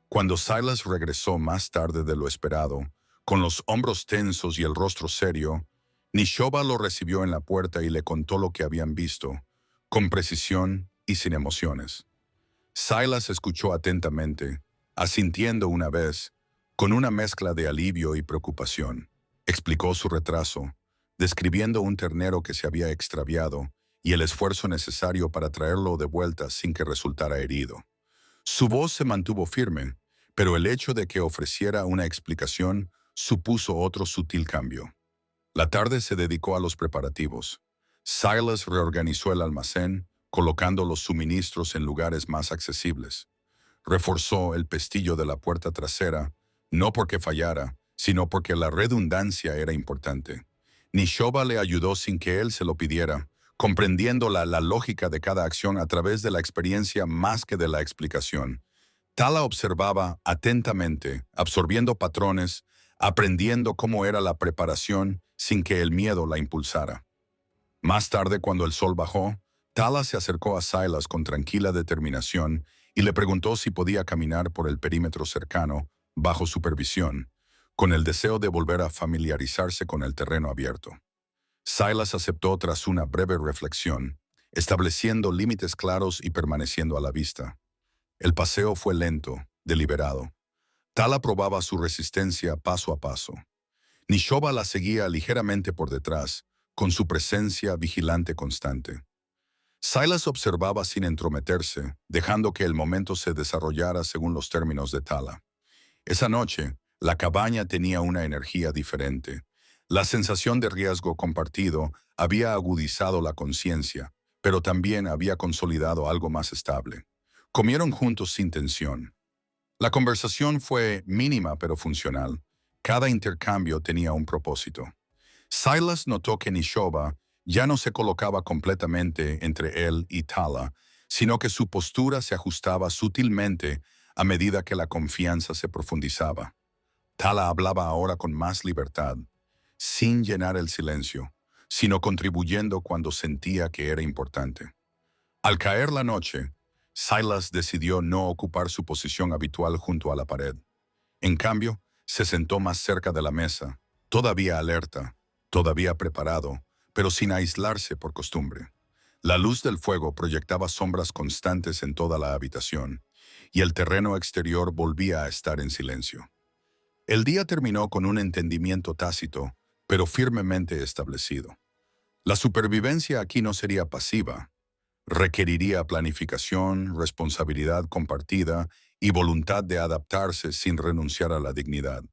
Cuando Silas regresó más tarde de lo esperado, con los hombros tensos y el rostro serio, Nishoba lo recibió en la puerta y le contó lo que habían visto, con precisión y sin emociones. Silas escuchó atentamente, asintiendo una vez, con una mezcla de alivio y preocupación. Explicó su retraso, describiendo un ternero que se había extraviado y el esfuerzo necesario para traerlo de vuelta sin que resultara herido. Su voz se mantuvo firme, pero el hecho de que ofreciera una explicación supuso otro sutil cambio. La tarde se dedicó a los preparativos. Silas reorganizó el almacén, colocando los suministros en lugares más accesibles. Reforzó el pestillo de la puerta trasera, no porque fallara, sino porque la redundancia era importante. Nishoba le ayudó sin que él se lo pidiera, comprendiendo la lógica de cada acción a través de la experiencia más que de la explicación. Tala observaba atentamente, absorbiendo patrones, aprendiendo cómo era la preparación sin que el miedo la impulsara. Más tarde, cuando el sol bajó, Tala se acercó a Silas con tranquila determinación y le preguntó si podía caminar por el perímetro cercano, bajo supervisión, con el deseo de volver a familiarizarse con el terreno abierto. Silas aceptó tras una breve reflexión, estableciendo límites claros y permaneciendo a la vista. El paseo fue lento, deliberado. Tala probaba su resistencia paso a paso. Nishoba la seguía ligeramente por detrás, con su presencia vigilante constante. Silas observaba sin entrometerse, dejando que el momento se desarrollara según los términos de Tala. Esa noche, la cabaña tenía una energía diferente. La sensación de riesgo compartido había agudizado la conciencia, pero también había consolidado algo más estable. Comieron juntos sin tensión. La conversación fue mínima pero funcional. Cada intercambio tenía un propósito. Silas notó que Nishoba ya no se colocaba completamente entre él y Tala, sino que su postura se ajustaba sutilmente a medida que la confianza se profundizaba. Tala hablaba ahora con más libertad, sin llenar el silencio, sino contribuyendo cuando sentía que era importante. Al caer la noche, Silas decidió no ocupar su posición habitual junto a la pared. En cambio, se sentó más cerca de la mesa, todavía alerta, todavía preparado, pero sin aislarse por costumbre. La luz del fuego proyectaba sombras constantes en toda la habitación, y el terreno exterior volvía a estar en silencio. El día terminó con un entendimiento tácito, pero firmemente establecido. La supervivencia aquí no sería pasiva. Requeriría planificación, responsabilidad compartida y voluntad de adaptarse sin renunciar a la dignidad.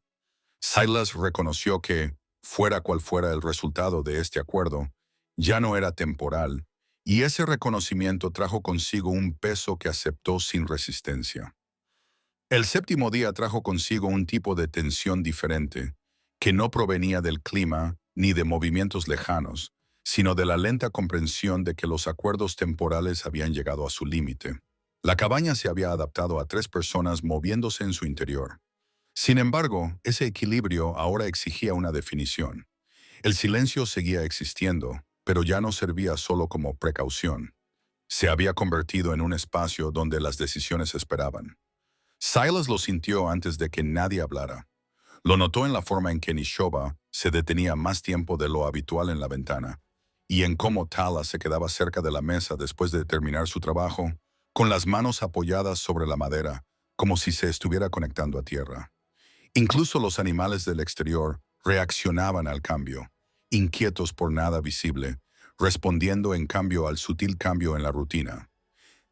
Silas reconoció que, fuera cual fuera el resultado de este acuerdo, ya no era temporal, y ese reconocimiento trajo consigo un peso que aceptó sin resistencia. El séptimo día trajo consigo un tipo de tensión diferente, que no provenía del clima ni de movimientos lejanos, sino de la lenta comprensión de que los acuerdos temporales habían llegado a su límite. La cabaña se había adaptado a 3 personas moviéndose en su interior. Sin embargo, ese equilibrio ahora exigía una definición. El silencio seguía existiendo, pero ya no servía solo como precaución. Se había convertido en un espacio donde las decisiones esperaban. Silas lo sintió antes de que nadie hablara. Lo notó en la forma en que Nishoba se detenía más tiempo de lo habitual en la ventana, y en cómo Tala se quedaba cerca de la mesa después de terminar su trabajo, con las manos apoyadas sobre la madera, como si se estuviera conectando a tierra. Incluso los animales del exterior reaccionaban al cambio, inquietos por nada visible, respondiendo en cambio al sutil cambio en la rutina.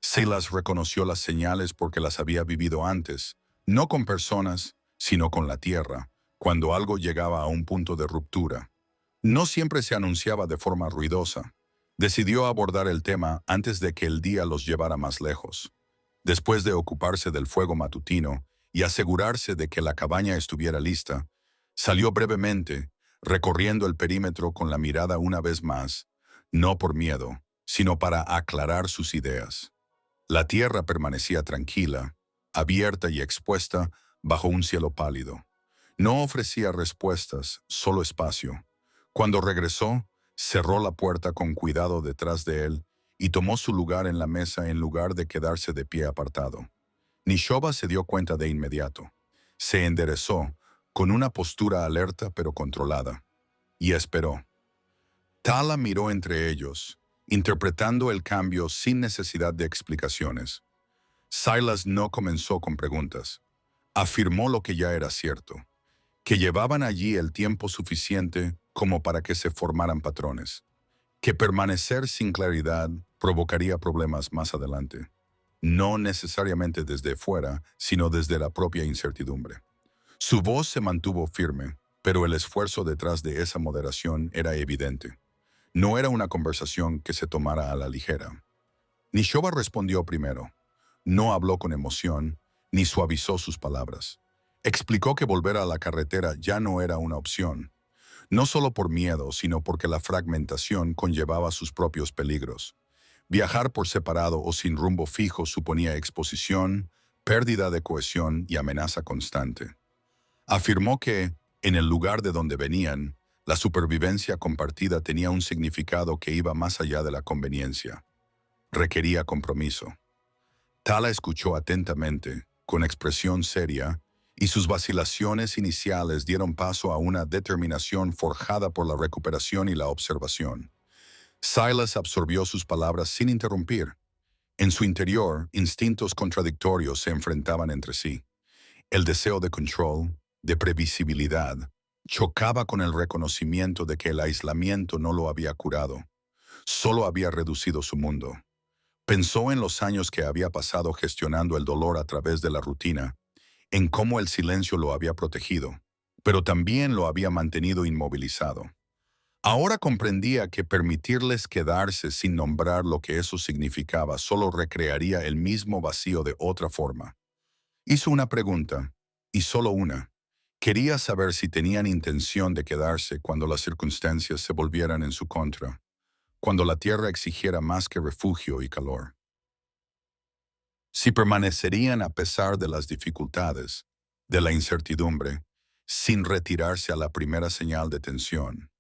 Silas reconoció las señales porque las había vivido antes, no con personas, sino con la tierra, cuando algo llegaba a un punto de ruptura. No siempre se anunciaba de forma ruidosa. Decidió abordar el tema antes de que el día los llevara más lejos. Después de ocuparse del fuego matutino y asegurarse de que la cabaña estuviera lista, salió brevemente, recorriendo el perímetro con la mirada una vez más, no por miedo, sino para aclarar sus ideas. La tierra permanecía tranquila, abierta y expuesta bajo un cielo pálido. No ofrecía respuestas, solo espacio. Cuando regresó, cerró la puerta con cuidado detrás de él y tomó su lugar en la mesa en lugar de quedarse de pie apartado. Nishoba se dio cuenta de inmediato. Se enderezó, con una postura alerta pero controlada, y esperó. Tala miró entre ellos, interpretando el cambio sin necesidad de explicaciones. Silas no comenzó con preguntas. Afirmó lo que ya era cierto, que llevaban allí el tiempo suficiente como para que se formaran patrones, que permanecer sin claridad provocaría problemas más adelante, no necesariamente desde fuera, sino desde la propia incertidumbre. Su voz se mantuvo firme, pero el esfuerzo detrás de esa moderación era evidente. No era una conversación que se tomara a la ligera. Nishoba respondió primero. No habló con emoción, ni suavizó sus palabras. Explicó que volver a la carretera ya no era una opción, no solo por miedo, sino porque la fragmentación conllevaba sus propios peligros. Viajar por separado o sin rumbo fijo suponía exposición, pérdida de cohesión y amenaza constante. Afirmó que, en el lugar de donde venían, la supervivencia compartida tenía un significado que iba más allá de la conveniencia. Requería compromiso. Tala escuchó atentamente, con expresión seria, y sus vacilaciones iniciales dieron paso a una determinación forjada por la recuperación y la observación. Silas absorbió sus palabras sin interrumpir. En su interior, instintos contradictorios se enfrentaban entre sí. El deseo de control, de previsibilidad, Chocaba con el reconocimiento de que el aislamiento no lo había curado, solo había reducido su mundo. Pensó en los años que había pasado gestionando el dolor a través de la rutina, en cómo el silencio lo había protegido, pero también lo había mantenido inmovilizado. Ahora comprendía que permitirles quedarse sin nombrar lo que eso significaba solo recrearía el mismo vacío de otra forma. Hizo una pregunta, y solo una. Quería saber si tenían intención de quedarse cuando las circunstancias se volvieran en su contra, cuando la tierra exigiera más que refugio y calor. Si permanecerían a pesar de las dificultades, de la incertidumbre, sin retirarse a la primera señal de tensión.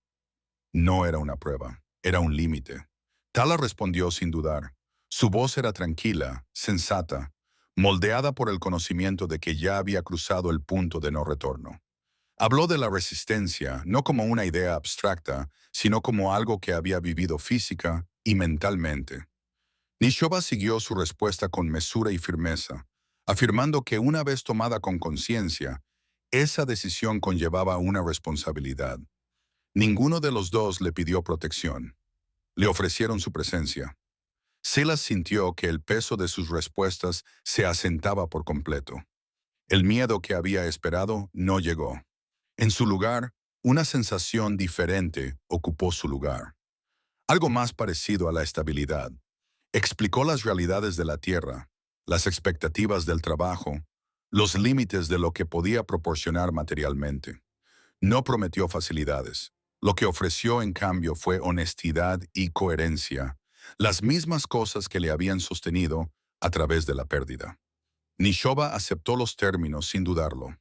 No era una prueba, era un límite. Tala respondió sin dudar. Su voz era tranquila, sensata, moldeada por el conocimiento de que ya había cruzado el punto de no retorno. Habló de la resistencia no como una idea abstracta, sino como algo que había vivido física y mentalmente. Nishoba siguió su respuesta con mesura y firmeza, afirmando que una vez tomada con conciencia, esa decisión conllevaba una responsabilidad. Ninguno de los dos le pidió protección. Le ofrecieron su presencia. Silas sintió que el peso de sus respuestas se asentaba por completo. El miedo que había esperado no llegó. En su lugar, una sensación diferente ocupó su lugar. Algo más parecido a la estabilidad. Explicó las realidades de la tierra, las expectativas del trabajo, los límites de lo que podía proporcionar materialmente. No prometió facilidades. Lo que ofreció en cambio fue honestidad y coherencia, las mismas cosas que le habían sostenido a través de la pérdida. Nishoba aceptó los términos sin dudarlo.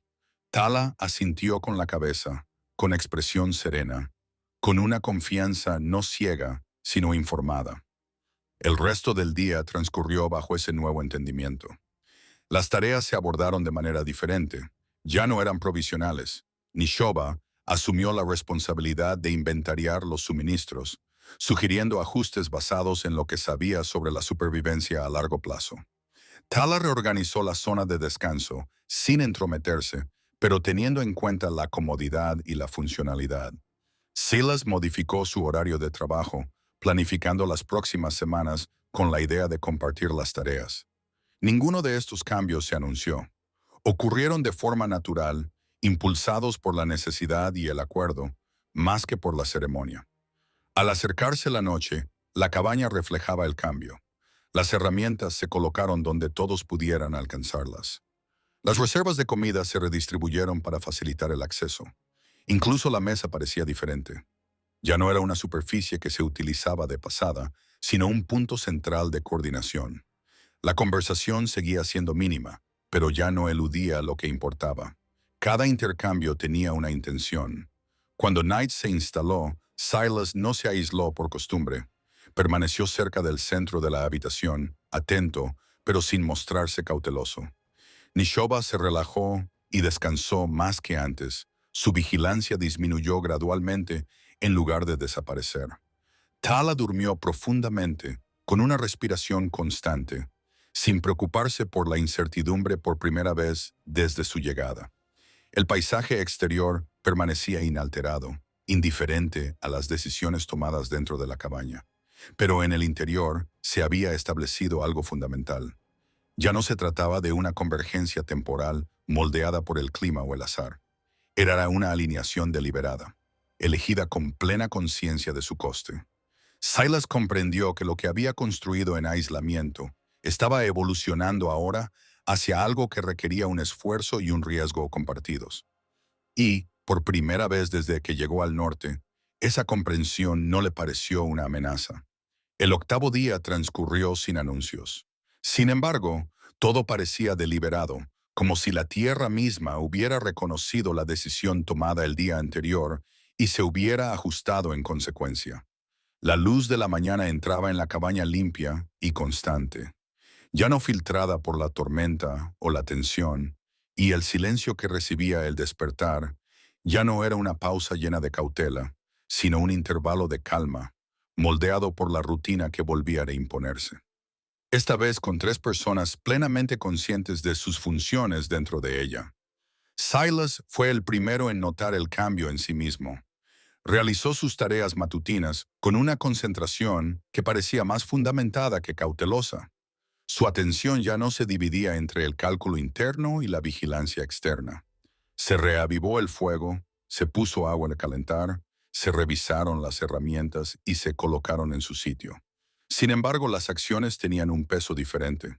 Tala asintió con la cabeza, con expresión serena, con una confianza no ciega, sino informada. El resto del día transcurrió bajo ese nuevo entendimiento. Las tareas se abordaron de manera diferente. Ya no eran provisionales. Nishoba asumió la responsabilidad de inventariar los suministros, sugiriendo ajustes basados en lo que sabía sobre la supervivencia a largo plazo. Tala reorganizó la zona de descanso, sin entrometerse, pero teniendo en cuenta la comodidad y la funcionalidad. Silas modificó su horario de trabajo, planificando las próximas semanas con la idea de compartir las tareas. Ninguno de estos cambios se anunció. Ocurrieron de forma natural, impulsados por la necesidad y el acuerdo, más que por la ceremonia. Al acercarse la noche, la cabaña reflejaba el cambio. Las herramientas se colocaron donde todos pudieran alcanzarlas. Las reservas de comida se redistribuyeron para facilitar el acceso. Incluso la mesa parecía diferente. Ya no era una superficie que se utilizaba de pasada, sino un punto central de coordinación. La conversación seguía siendo mínima, pero ya no eludía lo que importaba. Cada intercambio tenía una intención. Cuando Knight se instaló, Silas no se aisló por costumbre. Permaneció cerca del centro de la habitación, atento, pero sin mostrarse cauteloso. Nishoba se relajó y descansó más que antes. Su vigilancia disminuyó gradualmente en lugar de desaparecer. Tala durmió profundamente, con una respiración constante, sin preocuparse por la incertidumbre por primera vez desde su llegada. El paisaje exterior permanecía inalterado, indiferente a las decisiones tomadas dentro de la cabaña. Pero en el interior se había establecido algo fundamental. Ya no se trataba de una convergencia temporal moldeada por el clima o el azar. Era una alineación deliberada, elegida con plena conciencia de su coste. Silas comprendió que lo que había construido en aislamiento estaba evolucionando ahora hacia algo que requería un esfuerzo y un riesgo compartidos. Y, por primera vez desde que llegó al norte, esa comprensión no le pareció una amenaza. El octavo día transcurrió sin anuncios. Sin embargo, todo parecía deliberado, como si la tierra misma hubiera reconocido la decisión tomada el día anterior y se hubiera ajustado en consecuencia. La luz de la mañana entraba en la cabaña limpia y constante, ya no filtrada por la tormenta o la tensión, y el silencio que recibía el despertar ya no era una pausa llena de cautela, sino un intervalo de calma, moldeado por la rutina que volvía a imponerse. Esta vez con tres personas plenamente conscientes de sus funciones dentro de ella. Silas fue el primero en notar el cambio en sí mismo. Realizó sus tareas matutinas con una concentración que parecía más fundamentada que cautelosa. Su atención ya no se dividía entre el cálculo interno y la vigilancia externa. Se reavivó el fuego, se puso agua a calentar, se revisaron las herramientas y se colocaron en su sitio. Sin embargo, las acciones tenían un peso diferente.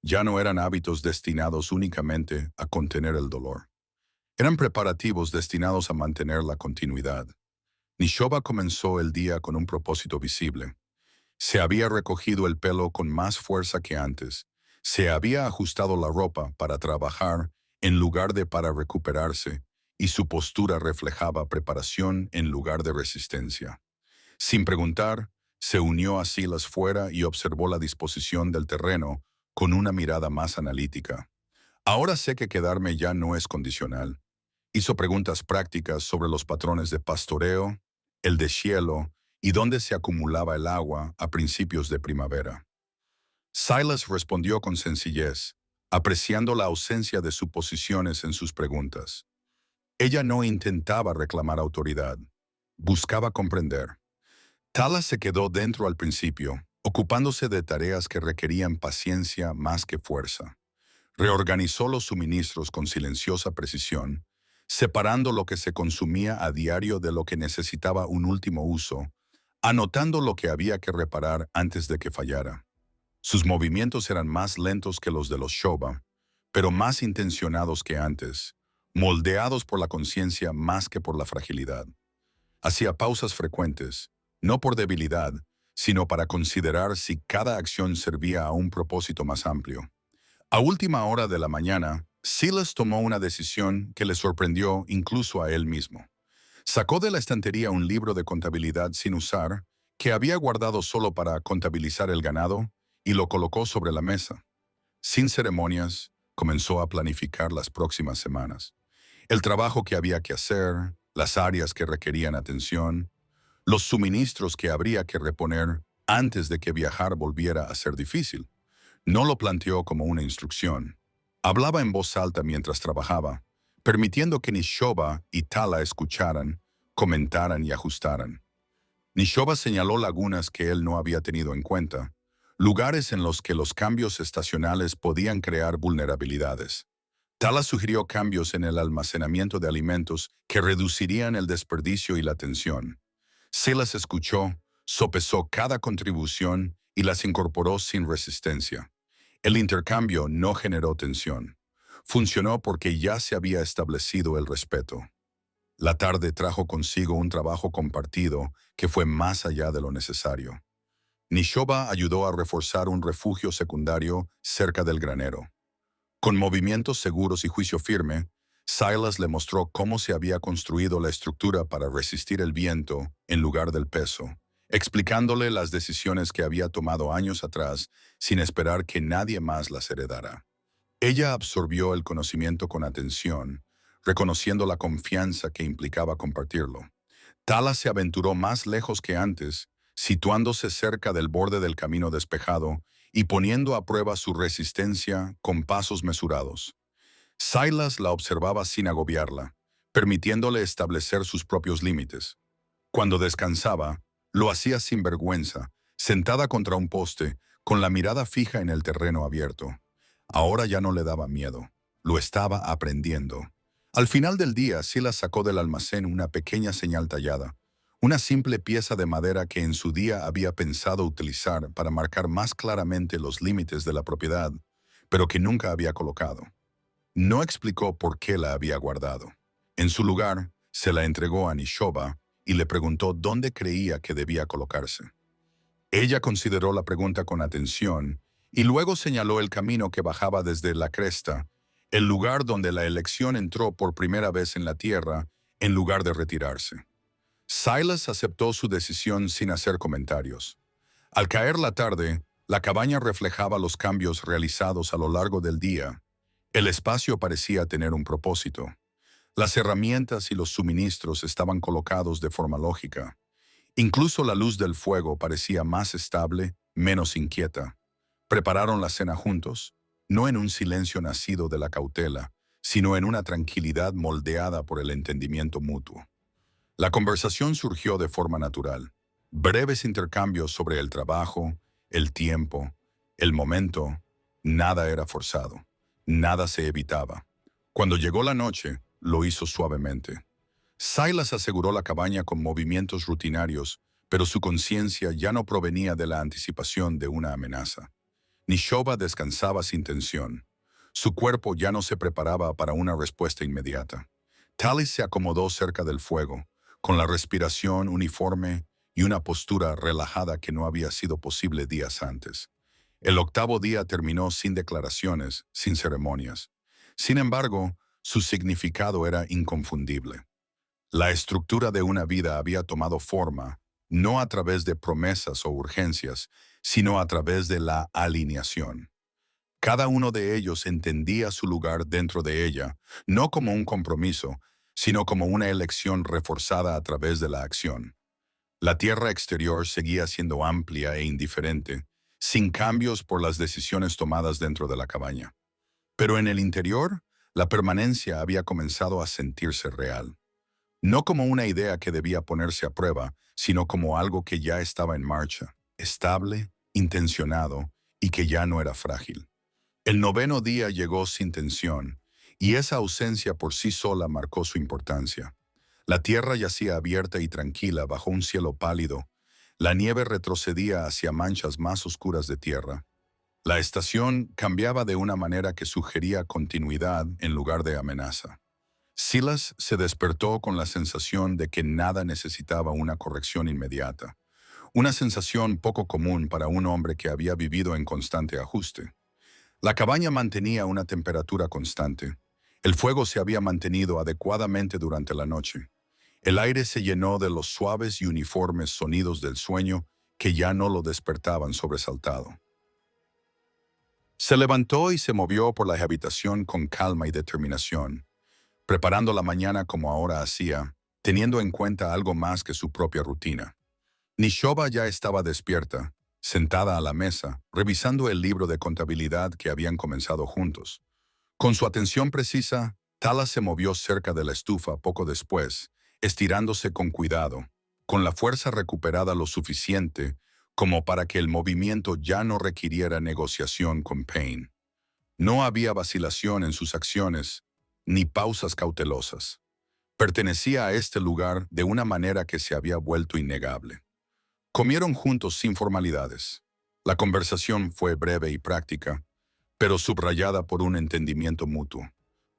Ya no eran hábitos destinados únicamente a contener el dolor. Eran preparativos destinados a mantener la continuidad. Nishoba comenzó el día con un propósito visible. Se había recogido el pelo con más fuerza que antes. Se había ajustado la ropa para trabajar en lugar de para recuperarse, y su postura reflejaba preparación en lugar de resistencia. Sin preguntar, se unió a Silas fuera y observó la disposición del terreno con una mirada más analítica. Ahora sé que quedarme ya no es condicional. Hizo preguntas prácticas sobre los patrones de pastoreo, el deshielo y dónde se acumulaba el agua a principios de primavera. Silas respondió con sencillez, apreciando la ausencia de suposiciones en sus preguntas. Ella no intentaba reclamar autoridad, buscaba comprender. Tala se quedó dentro al principio, ocupándose de tareas que requerían paciencia más que fuerza. Reorganizó los suministros con silenciosa precisión, separando lo que se consumía a diario de lo que necesitaba un último uso, anotando lo que había que reparar antes de que fallara. Sus movimientos eran más lentos que los de los Shoba, pero más intencionados que antes, moldeados por la conciencia más que por la fragilidad. Hacía pausas frecuentes, no por debilidad, sino para considerar si cada acción servía a un propósito más amplio. A última hora de la mañana, Silas tomó una decisión que le sorprendió incluso a él mismo. Sacó de la estantería un libro de contabilidad sin usar, que había guardado solo para contabilizar el ganado, y lo colocó sobre la mesa. Sin ceremonias, comenzó a planificar las próximas semanas. El trabajo que había que hacer, las áreas que requerían atención, los suministros que habría que reponer antes de que viajar volviera a ser difícil. No lo planteó como una instrucción. Hablaba en voz alta mientras trabajaba, permitiendo que Nishoba y Tala escucharan, comentaran y ajustaran. Nishoba señaló lagunas que él no había tenido en cuenta, lugares en los que los cambios estacionales podían crear vulnerabilidades. Tala sugirió cambios en el almacenamiento de alimentos que reducirían el desperdicio y la tensión. Silas escuchó, sopesó cada contribución y las incorporó sin resistencia. El intercambio no generó tensión. Funcionó porque ya se había establecido el respeto. La tarde trajo consigo un trabajo compartido que fue más allá de lo necesario. Nishoba ayudó a reforzar un refugio secundario cerca del granero. Con movimientos seguros y juicio firme, Silas le mostró cómo se había construido la estructura para resistir el viento en lugar del peso, explicándole las decisiones que había tomado años atrás sin esperar que nadie más las heredara. Ella absorbió el conocimiento con atención, reconociendo la confianza que implicaba compartirlo. Tala se aventuró más lejos que antes, situándose cerca del borde del camino despejado y poniendo a prueba su resistencia con pasos mesurados. Silas la observaba sin agobiarla, permitiéndole establecer sus propios límites. Cuando descansaba, lo hacía sin vergüenza, sentada contra un poste, con la mirada fija en el terreno abierto. Ahora ya no le daba miedo, lo estaba aprendiendo. Al final del día, Silas sacó del almacén una pequeña señal tallada, una simple pieza de madera que en su día había pensado utilizar para marcar más claramente los límites de la propiedad, pero que nunca había colocado. No explicó por qué la había guardado. En su lugar, se la entregó a Nishoba y le preguntó dónde creía que debía colocarse. Ella consideró la pregunta con atención y luego señaló el camino que bajaba desde la cresta, el lugar donde la elección entró por primera vez en la tierra, en lugar de retirarse. Silas aceptó su decisión sin hacer comentarios. Al caer la tarde, la cabaña reflejaba los cambios realizados a lo largo del día. El espacio parecía tener un propósito. Las herramientas y los suministros estaban colocados de forma lógica. Incluso la luz del fuego parecía más estable, menos inquieta. Prepararon la cena juntos, no en un silencio nacido de la cautela, sino en una tranquilidad moldeada por el entendimiento mutuo. La conversación surgió de forma natural. Breves intercambios sobre el trabajo, el tiempo, el momento. Nada era forzado. Nada se evitaba. Cuando llegó la noche, lo hizo suavemente. Silas aseguró la cabaña con movimientos rutinarios, pero su conciencia ya no provenía de la anticipación de una amenaza. Nishoba descansaba sin tensión. Su cuerpo ya no se preparaba para una respuesta inmediata. Talis se acomodó cerca del fuego, con la respiración uniforme y una postura relajada que no había sido posible días antes. El octavo día terminó sin declaraciones, sin ceremonias. Sin embargo, su significado era inconfundible. La estructura de una vida había tomado forma, no a través de promesas o urgencias, sino a través de la alineación. Cada uno de ellos entendía su lugar dentro de ella, no como un compromiso, sino como una elección reforzada a través de la acción. La tierra exterior seguía siendo amplia e indiferente, sin cambios por las decisiones tomadas dentro de la cabaña. Pero en el interior, la permanencia había comenzado a sentirse real. No como una idea que debía ponerse a prueba, sino como algo que ya estaba en marcha, estable, intencionado y que ya no era frágil. El noveno día llegó sin tensión, y esa ausencia por sí sola marcó su importancia. La tierra yacía abierta y tranquila bajo un cielo pálido. La nieve retrocedía hacia manchas más oscuras de tierra. La estación cambiaba de una manera que sugería continuidad en lugar de amenaza. Silas se despertó con la sensación de que nada necesitaba una corrección inmediata, una sensación poco común para un hombre que había vivido en constante ajuste. La cabaña mantenía una temperatura constante. El fuego se había mantenido adecuadamente durante la noche. El aire se llenó de los suaves y uniformes sonidos del sueño que ya no lo despertaban sobresaltado. Se levantó y se movió por la habitación con calma y determinación, preparando la mañana como ahora hacía, teniendo en cuenta algo más que su propia rutina. Nishoba ya estaba despierta, sentada a la mesa, revisando el libro de contabilidad que habían comenzado juntos. Con su atención precisa, Tala se movió cerca de la estufa poco después, estirándose con cuidado, con la fuerza recuperada lo suficiente como para que el movimiento ya no requiriera negociación con Payne. No había vacilación en sus acciones, ni pausas cautelosas. Pertenecía a este lugar de una manera que se había vuelto innegable. Comieron juntos sin formalidades. La conversación fue breve y práctica, pero subrayada por un entendimiento mutuo.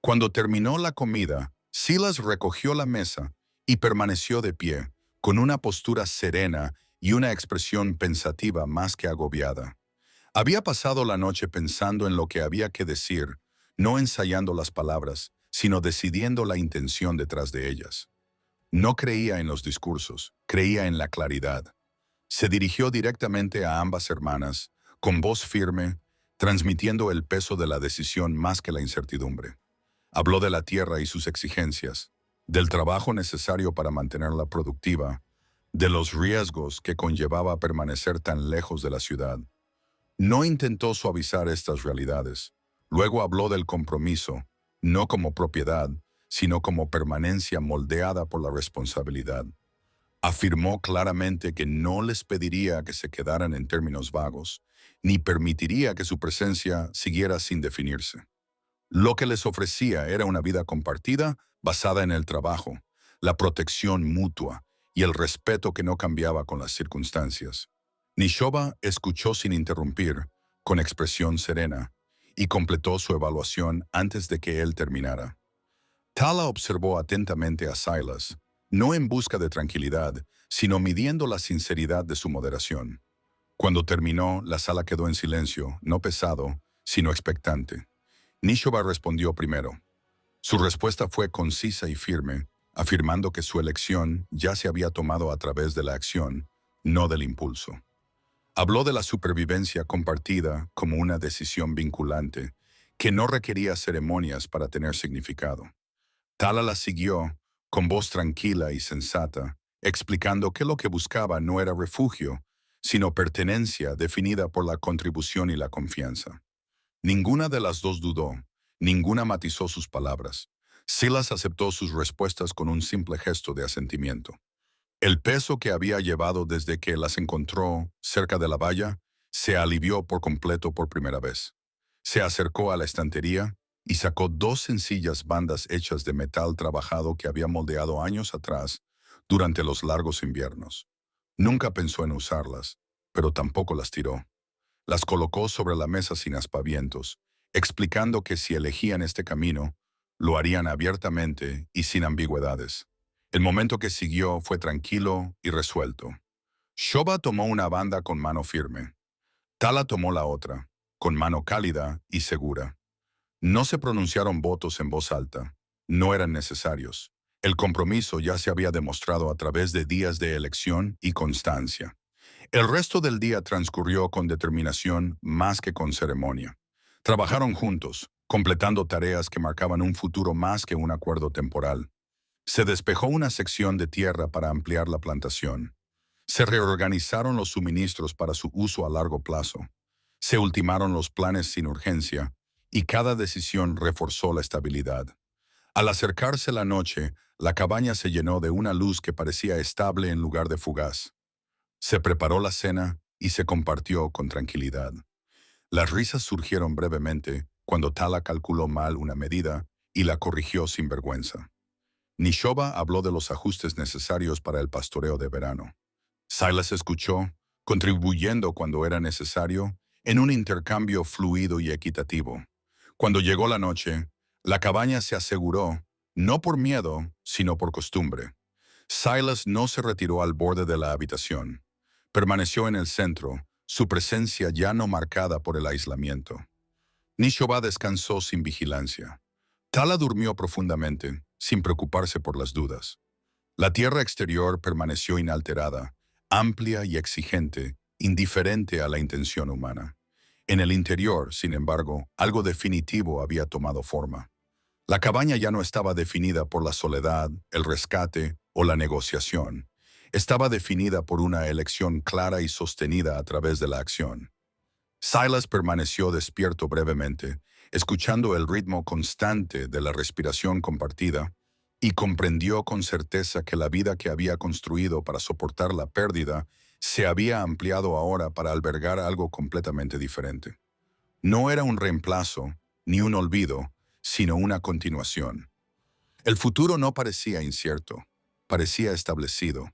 Cuando terminó la comida, Silas recogió la mesa y permaneció de pie, con una postura serena y una expresión pensativa más que agobiada. Había pasado la noche pensando en lo que había que decir, no ensayando las palabras, sino decidiendo la intención detrás de ellas. No creía en los discursos, creía en la claridad. Se dirigió directamente a ambas hermanas, con voz firme, transmitiendo el peso de la decisión más que la incertidumbre. Habló de la tierra y sus exigencias, del trabajo necesario para mantenerla productiva, de los riesgos que conllevaba permanecer tan lejos de la ciudad. No intentó suavizar estas realidades. Luego habló del compromiso, no como propiedad, sino como permanencia moldeada por la responsabilidad. Afirmó claramente que no les pediría que se quedaran en términos vagos, ni permitiría que su presencia siguiera sin definirse. Lo que les ofrecía era una vida compartida basada en el trabajo, la protección mutua y el respeto que no cambiaba con las circunstancias. Nishoba escuchó sin interrumpir, con expresión serena, y completó su evaluación antes de que él terminara. Tala observó atentamente a Silas, no en busca de tranquilidad, sino midiendo la sinceridad de su moderación. Cuando terminó, la sala quedó en silencio, no pesado, sino expectante. Nishoba respondió primero. Su respuesta fue concisa y firme, afirmando que su elección ya se había tomado a través de la acción, no del impulso. Habló de la supervivencia compartida como una decisión vinculante, que no requería ceremonias para tener significado. Tala la siguió, con voz tranquila y sensata, explicando que lo que buscaba no era refugio, sino pertenencia definida por la contribución y la confianza. Ninguna de las dos dudó, Ninguna matizó sus palabras. Silas aceptó sus respuestas con un simple gesto de asentimiento. El peso que había llevado desde que las encontró cerca de la valla se alivió por completo por primera vez. Se acercó a la estantería y sacó dos sencillas bandas hechas de metal trabajado que había moldeado años atrás durante los largos inviernos. Nunca pensó en usarlas, pero tampoco las tiró. Las colocó sobre la mesa sin aspavientos, explicando que si elegían este camino, lo harían abiertamente y sin ambigüedades. El momento que siguió fue tranquilo y resuelto. Shoba tomó una banda con mano firme. Tala tomó la otra, con mano cálida y segura. No se pronunciaron votos en voz alta. No eran necesarios. El compromiso ya se había demostrado a través de días de elección y constancia. El resto del día transcurrió con determinación más que con ceremonia. Trabajaron juntos, completando tareas que marcaban un futuro más que un acuerdo temporal. Se despejó una sección de tierra para ampliar la plantación. Se reorganizaron los suministros para su uso a largo plazo. Se ultimaron los planes sin urgencia y cada decisión reforzó la estabilidad. Al acercarse la noche, la cabaña se llenó de una luz que parecía estable en lugar de fugaz. Se preparó la cena y se compartió con tranquilidad. Las risas surgieron brevemente cuando Tala calculó mal una medida y la corrigió sin vergüenza. Nishoba habló de los ajustes necesarios para el pastoreo de verano. Silas escuchó, contribuyendo cuando era necesario, en un intercambio fluido y equitativo. Cuando llegó la noche, la cabaña se aseguró, no por miedo, sino por costumbre. Silas no se retiró al borde de la habitación. Permaneció en el centro, su presencia ya no marcada por el aislamiento. Nishoba descansó sin vigilancia. Tala durmió profundamente, sin preocuparse por las dudas. La tierra exterior permaneció inalterada, amplia y exigente, indiferente a la intención humana. En el interior, sin embargo, algo definitivo había tomado forma. La cabaña ya no estaba definida por la soledad, el rescate o la negociación. Estaba definida por una elección clara y sostenida a través de la acción. Silas permaneció despierto brevemente, escuchando el ritmo constante de la respiración compartida, y comprendió con certeza que la vida que había construido para soportar la pérdida se había ampliado ahora para albergar algo completamente diferente. No era un reemplazo, ni un olvido, sino una continuación. El futuro no parecía incierto, parecía establecido.